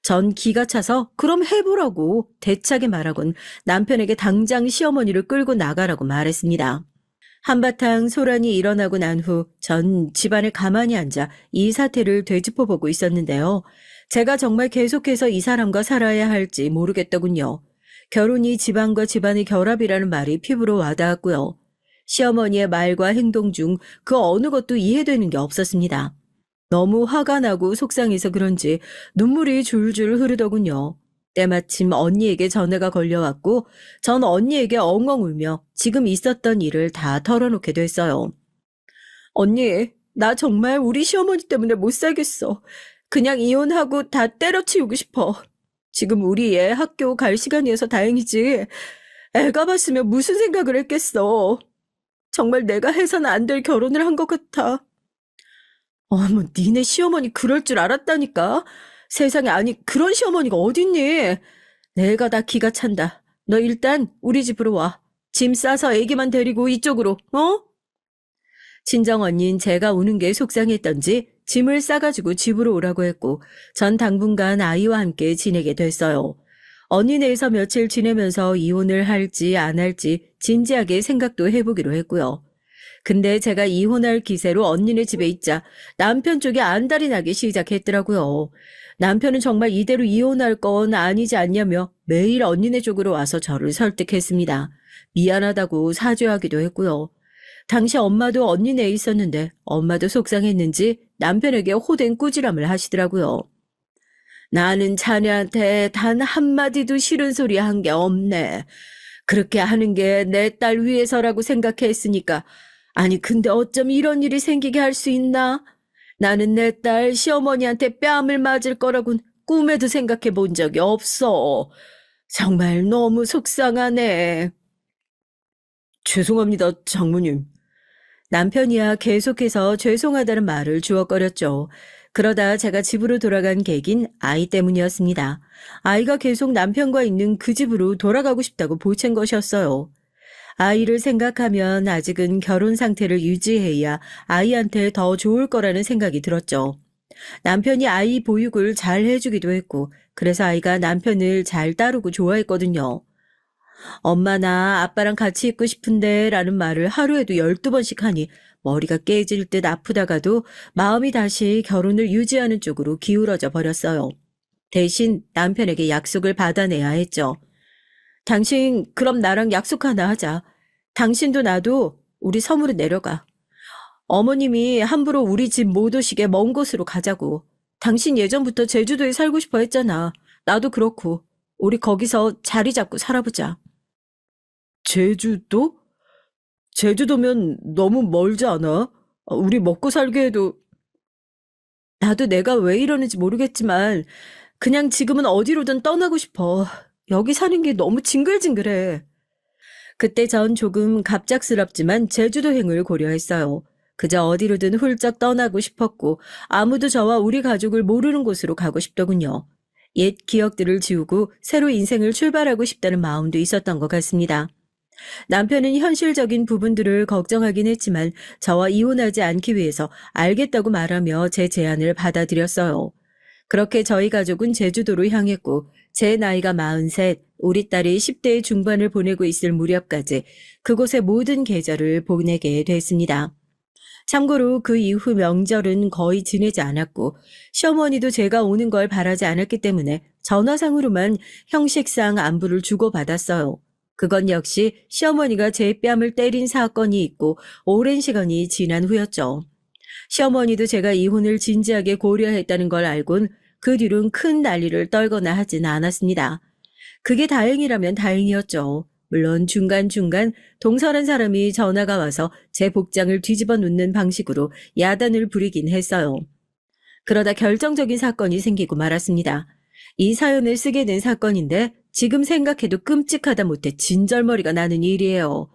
전 기가 차서 그럼 해보라고 대차게 말하곤 남편에게 당장 시어머니를 끌고 나가라고 말했습니다. 한바탕 소란이 일어나고 난 후 전 집안에 가만히 앉아 이 사태를 되짚어보고 있었는데요. 제가 정말 계속해서 이 사람과 살아야 할지 모르겠더군요. 결혼이 집안과 집안의 결합이라는 말이 피부로 와닿았고요. 시어머니의 말과 행동 중 그 어느 것도 이해되는 게 없었습니다. 너무 화가 나고 속상해서 그런지 눈물이 줄줄 흐르더군요. 때마침 언니에게 전화가 걸려왔고 전 언니에게 엉엉 울며 지금 있었던 일을 다 털어놓게 됐어요. 언니, 나 정말 우리 시어머니 때문에 못 살겠어. 그냥 이혼하고 다 때려치우고 싶어. 지금 우리 애 학교 갈 시간이어서 다행이지. 애가 봤으면 무슨 생각을 했겠어. 정말 내가 해서는 안 될 결혼을 한 것 같아. 니네 시어머니 그럴 줄 알았다니까. 세상에 아니 그런 시어머니가 어딨니? 내가 다 기가 찬다. 너 일단 우리 집으로 와. 짐 싸서 애기만 데리고 이쪽으로, 어? 친정 언니는 제가 우는 게 속상했던지 짐을 싸가지고 집으로 오라고 했고 전 당분간 아이와 함께 지내게 됐어요. 언니네에서 며칠 지내면서 이혼을 할지 안 할지 진지하게 생각도 해보기로 했고요. 근데 제가 이혼할 기세로 언니네 집에 있자 남편 쪽이 안달이 나기 시작했더라고요. 남편은 정말 이대로 이혼할 건 아니지 않냐며 매일 언니네 쪽으로 와서 저를 설득했습니다. 미안하다고 사죄하기도 했고요. 당시 엄마도 언니네에 있었는데 엄마도 속상했는지 남편에게 호된 꾸지람을 하시더라고요. 나는 자네한테 단 한마디도 싫은 소리 한 게 없네. 그렇게 하는 게 내 딸 위해서라고 생각했으니까. 아니 근데 어쩜 이런 일이 생기게 할 수 있나? 나는 내 딸 시어머니한테 뺨을 맞을 거라곤 꿈에도 생각해 본 적이 없어. 정말 너무 속상하네. 죄송합니다, 장모님. 남편이야 계속해서 죄송하다는 말을 주워거렸죠. 그러다 제가 집으로 돌아간 계긴 아이 때문이었습니다. 아이가 계속 남편과 있는 그 집으로 돌아가고 싶다고 보챈 것이었어요. 아이를 생각하면 아직은 결혼 상태를 유지해야 아이한테 더 좋을 거라는 생각이 들었죠. 남편이 아이 보육을 잘 해주기도 했고, 그래서 아이가 남편을 잘 따르고 좋아했거든요. 엄마나 아빠랑 같이 있고 싶은데 라는 말을 하루에도 12번씩 하니 머리가 깨질 듯 아프다가도 마음이 다시 결혼을 유지하는 쪽으로 기울어져 버렸어요. 대신 남편에게 약속을 받아내야 했죠. 당신 그럼 나랑 약속 하나 하자. 당신도 나도 우리 섬으로 내려가. 어머님이 함부로 우리 집 못 오시게 먼 곳으로 가자고. 당신 예전부터 제주도에 살고 싶어 했잖아. 나도 그렇고. 우리 거기서 자리 잡고 살아보자. 제주도? 제주도면 너무 멀지 않아? 우리 먹고 살게 해도. 나도 내가 왜 이러는지 모르겠지만 그냥 지금은 어디로든 떠나고 싶어. 여기 사는 게 너무 징글징글해. 그때 전 조금 갑작스럽지만 제주도행을 고려했어요. 그저 어디로든 훌쩍 떠나고 싶었고 아무도 저와 우리 가족을 모르는 곳으로 가고 싶더군요. 옛 기억들을 지우고 새로 인생을 출발하고 싶다는 마음도 있었던 것 같습니다. 남편은 현실적인 부분들을 걱정하긴 했지만 저와 이혼하지 않기 위해서 알겠다고 말하며 제 제안을 받아들였어요. 그렇게 저희 가족은 제주도로 향했고 제 나이가 43, 우리 딸이 10대 중반을 보내고 있을 무렵까지 그곳의 모든 계절을 보내게 됐습니다. 참고로 그 이후 명절은 거의 지내지 않았고 시어머니도 제가 오는 걸 바라지 않았기 때문에 전화상으로만 형식상 안부를 주고받았어요. 그건 역시 시어머니가 제 뺨을 때린 사건이 있고 오랜 시간이 지난 후였죠. 시어머니도 제가 이혼을 진지하게 고려했다는 걸 알곤 그 뒤론 큰 난리를 떨거나 하진 않았습니다. 그게 다행이라면 다행이었죠. 물론 중간중간 동설한 사람이 전화가 와서 제 복장을 뒤집어 놓는 방식으로 야단을 부리긴 했어요. 그러다 결정적인 사건이 생기고 말았습니다. 이 사연을 쓰게 된 사건인데 지금 생각해도 끔찍하다 못해 진절머리가 나는 일이에요.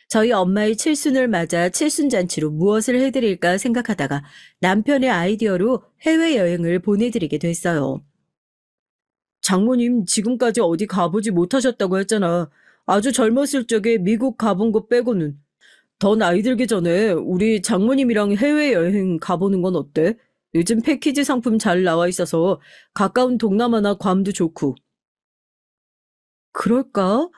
저희 엄마의 칠순을 맞아 칠순잔치로 무엇을 해드릴까 생각하다가 남편의 아이디어로 해외여행을 보내드리게 됐어요. 장모님 지금까지 어디 가보지 못하셨다고 했잖아. 아주 젊었을 적에 미국 가본 거 빼고는. 더 나이 들기 전에 우리 장모님이랑 해외여행 가보는 건 어때? 요즘 패키지 상품 잘 나와 있어서 가까운 동남아나 괌도 좋고. 그럴까?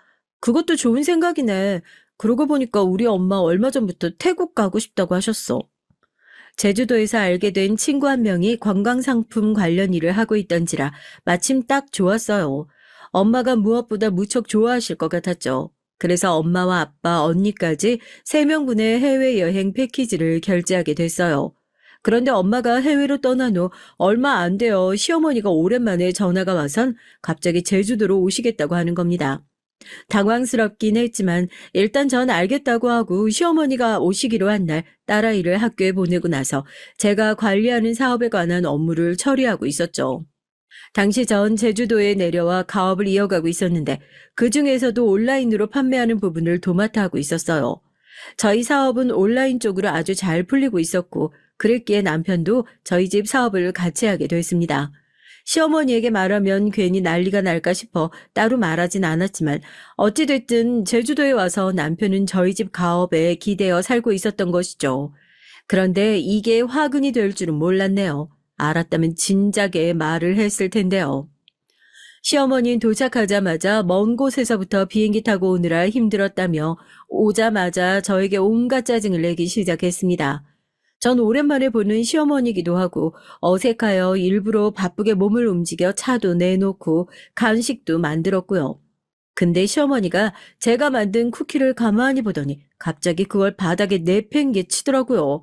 그것도 좋은 생각이네. 그러고 보니까 우리 엄마 얼마 전부터 태국 가고 싶다고 하셨어. 제주도에서 알게 된 친구 한 명이 관광상품 관련 일을 하고 있던지라 마침 딱 좋았어요. 엄마가 무엇보다 무척 좋아하실 것 같았죠. 그래서 엄마와 아빠, 언니까지 3명분의 해외여행 패키지를 결제하게 됐어요. 그런데 엄마가 해외로 떠난 후 얼마 안 되어 시어머니가 오랜만에 전화가 와선 갑자기 제주도로 오시겠다고 하는 겁니다. 당황스럽긴 했지만 일단 전 알겠다고 하고 시어머니가 오시기로 한 날 딸아이를 학교에 보내고 나서 제가 관리하는 사업에 관한 업무를 처리하고 있었죠. 당시 전 제주도에 내려와 가업을 이어가고 있었는데 그중에서도 온라인으로 판매하는 부분을 도맡아 하고 있었어요. 저희 사업은 온라인 쪽으로 아주 잘 풀리고 있었고 그랬기에 남편도 저희 집 사업을 같이 하게 됐습니다. 시어머니에게 말하면 괜히 난리가 날까 싶어 따로 말하진 않았지만 어찌됐든 제주도에 와서 남편은 저희 집 가업에 기대어 살고 있었던 것이죠. 그런데 이게 화근이 될 줄은 몰랐네요. 알았다면 진작에 말을 했을 텐데요. 시어머니는 도착하자마자 먼 곳에서부터 비행기 타고 오느라 힘들었다며 오자마자 저에게 온갖 짜증을 내기 시작했습니다. 전 오랜만에 보는 시어머니기도 하고 어색하여 일부러 바쁘게 몸을 움직여 차도 내놓고 간식도 만들었고요. 근데 시어머니가 제가 만든 쿠키를 가만히 보더니 갑자기 그걸 바닥에 내팽개치더라고요.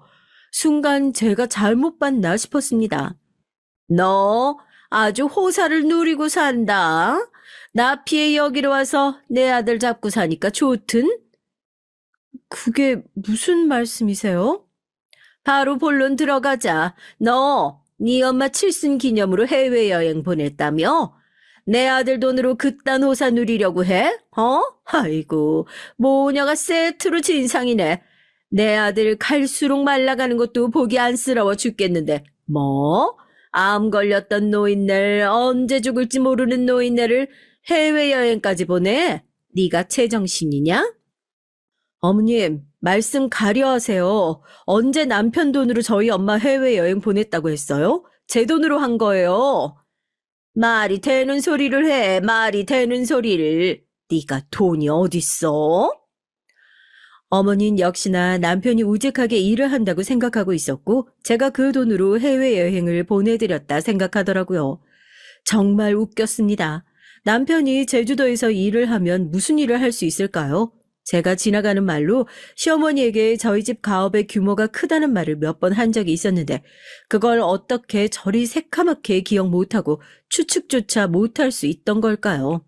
순간 제가 잘못 봤나 싶었습니다. 너 아주 호사를 누리고 산다. 나 피해 여기로 와서 내 아들 잡고 사니까 좋든? 그게 무슨 말씀이세요? 바로 본론 들어가자. 너, 네 엄마 칠순 기념으로 해외여행 보냈다며? 내 아들 돈으로 그딴 호사 누리려고 해? 아이고, 모녀가 세트로 진상이네. 내 아들 갈수록 말라가는 것도 보기 안쓰러워 죽겠는데, 뭐? 암 걸렸던 노인네를 언제 죽을지 모르는 노인네를 해외여행까지 보내? 네가 제정신이냐? 어머님, 말씀 가려하세요. 언제 남편 돈으로 저희 엄마 해외여행 보냈다고 했어요? 제 돈으로 한 거예요. 말이 되는 소리를 해, 말이 되는 소리를. 네가 돈이 어딨어? 어머니는 역시나 남편이 우직하게 일을 한다고 생각하고 있었고 제가 그 돈으로 해외여행을 보내드렸다 생각하더라고요. 정말 웃겼습니다. 남편이 제주도에서 일을 하면 무슨 일을 할 수 있을까요? 제가 지나가는 말로 시어머니에게 저희 집 가업의 규모가 크다는 말을 몇 번 한 적이 있었는데 그걸 어떻게 저리 새카맣게 기억 못하고 추측조차 못할 수 있던 걸까요?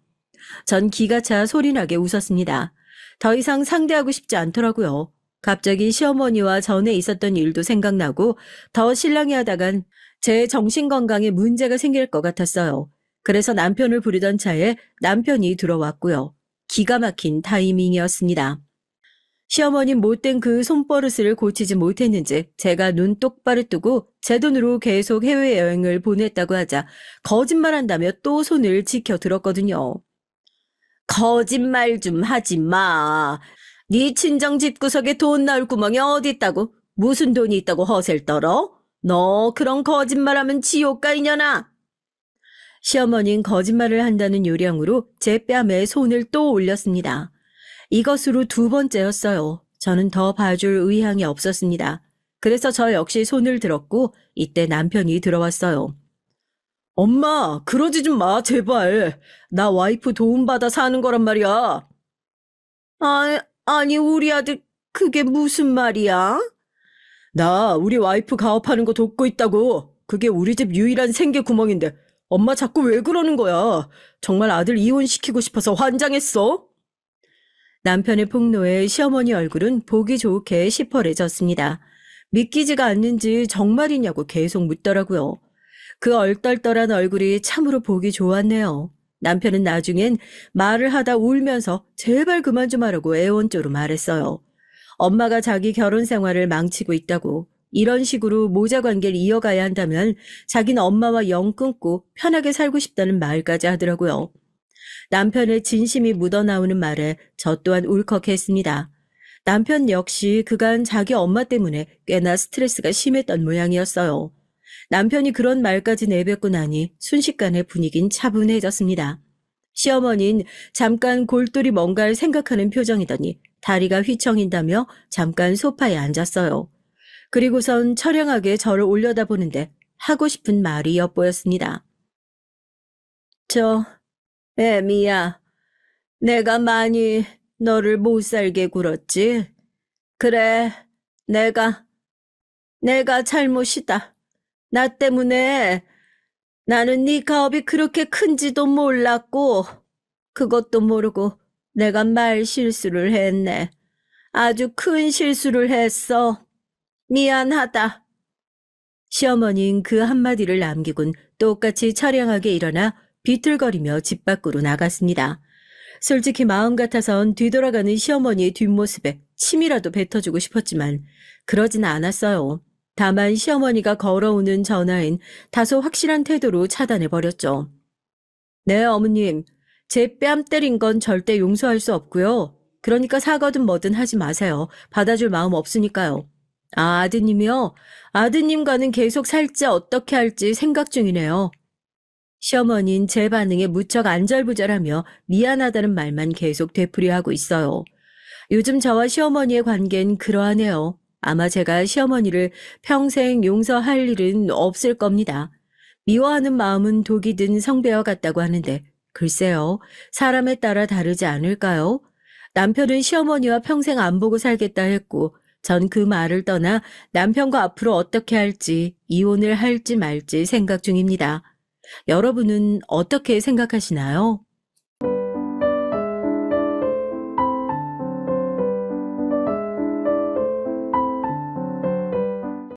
전 기가 차 소리나게 웃었습니다. 더 이상 상대하고 싶지 않더라고요. 갑자기 시어머니와 전에 있었던 일도 생각나고 더 실랑이 하다간 제 정신건강에 문제가 생길 것 같았어요. 그래서 남편을 부르던 차에 남편이 들어왔고요. 기가 막힌 타이밍이었습니다. 시어머님 못된 그 손버릇을 고치지 못했는지 제가 눈 똑바로 뜨고 제 돈으로 계속 해외여행을 보냈다고 하자 거짓말한다며 또 손을 지켜 들었거든요. 거짓말 좀 하지 마. 네 친정 집구석에 돈 나올 구멍이 어디 있다고? 무슨 돈이 있다고 허세를 떨어? 너 그런 거짓말하면 지옥 가 이년아. 시어머니는 거짓말을 한다는 요령으로 제 뺨에 손을 또 올렸습니다. 이것으로 두 번째였어요. 저는 더 봐줄 의향이 없었습니다. 그래서 저 역시 손을 들었고 이때 남편이 들어왔어요. 엄마, 그러지 좀 마, 제발. 나 와이프 도움받아 사는 거란 말이야. 아니, 우리 아들, 그게 무슨 말이야? 나 우리 와이프 가업하는 거 돕고 있다고. 그게 우리 집 유일한 생계 구멍인데 엄마 자꾸 왜 그러는 거야? 정말 아들 이혼시키고 싶어서 환장했어? 남편의 폭로에 시어머니 얼굴은 보기 좋게 시퍼래졌습니다. 믿기지가 않는지 정말이냐고 계속 묻더라고요. 그 얼떨떨한 얼굴이 참으로 보기 좋았네요. 남편은 나중엔 말을 하다 울면서 제발 그만 좀 하라고 애원조로 말했어요. 엄마가 자기 결혼 생활을 망치고 있다고 이런 식으로 모자 관계를 이어가야 한다면 자기는 엄마와 영 끊고 편하게 살고 싶다는 말까지 하더라고요. 남편의 진심이 묻어나오는 말에 저 또한 울컥했습니다. 남편 역시 그간 자기 엄마 때문에 꽤나 스트레스가 심했던 모양이었어요. 남편이 그런 말까지 내뱉고 나니 순식간에 분위긴 차분해졌습니다. 시어머니는 잠깐 골똘히 뭔가를 생각하는 표정이더니 다리가 휘청인다며 잠깐 소파에 앉았어요. 그리고선 처량하게 저를 올려다보는데 하고 싶은 말이 엿보였습니다. 애미야, 내가 많이 너를 못 살게 굴었지? 그래, 내가 잘못이다. 나 때문에 나는 네 가업이 그렇게 큰지도 몰랐고 그것도 모르고 내가 말 실수를 했네. 아주 큰 실수를 했어. 미안하다. 시어머니는 그 한마디를 남기곤 똑같이 처량하게 일어나 비틀거리며 집 밖으로 나갔습니다. 솔직히 마음 같아선 뒤돌아가는 시어머니의 뒷모습에 침이라도 뱉어주고 싶었지만 그러진 않았어요. 다만 시어머니가 걸어오는 전화엔 다소 확실한 태도로 차단해버렸죠. 네, 어머님. 제 뺨 때린 건 절대 용서할 수 없고요. 그러니까 사과든 뭐든 하지 마세요. 받아줄 마음 없으니까요. 아드님이요? 아드님과는 계속 살지 어떻게 할지 생각 중이네요. 시어머니는 제 반응에 무척 안절부절하며 미안하다는 말만 계속 되풀이하고 있어요. 요즘 저와 시어머니의 관계는 그러하네요. 아마 제가 시어머니를 평생 용서할 일은 없을 겁니다. 미워하는 마음은 독이 든 성배와 같다고 하는데 글쎄요. 사람에 따라 다르지 않을까요? 남편은 시어머니와 평생 안 보고 살겠다 했고 전 그 말을 떠나 남편과 앞으로 어떻게 할지 이혼을 할지 말지 생각 중입니다. 여러분은 어떻게 생각하시나요?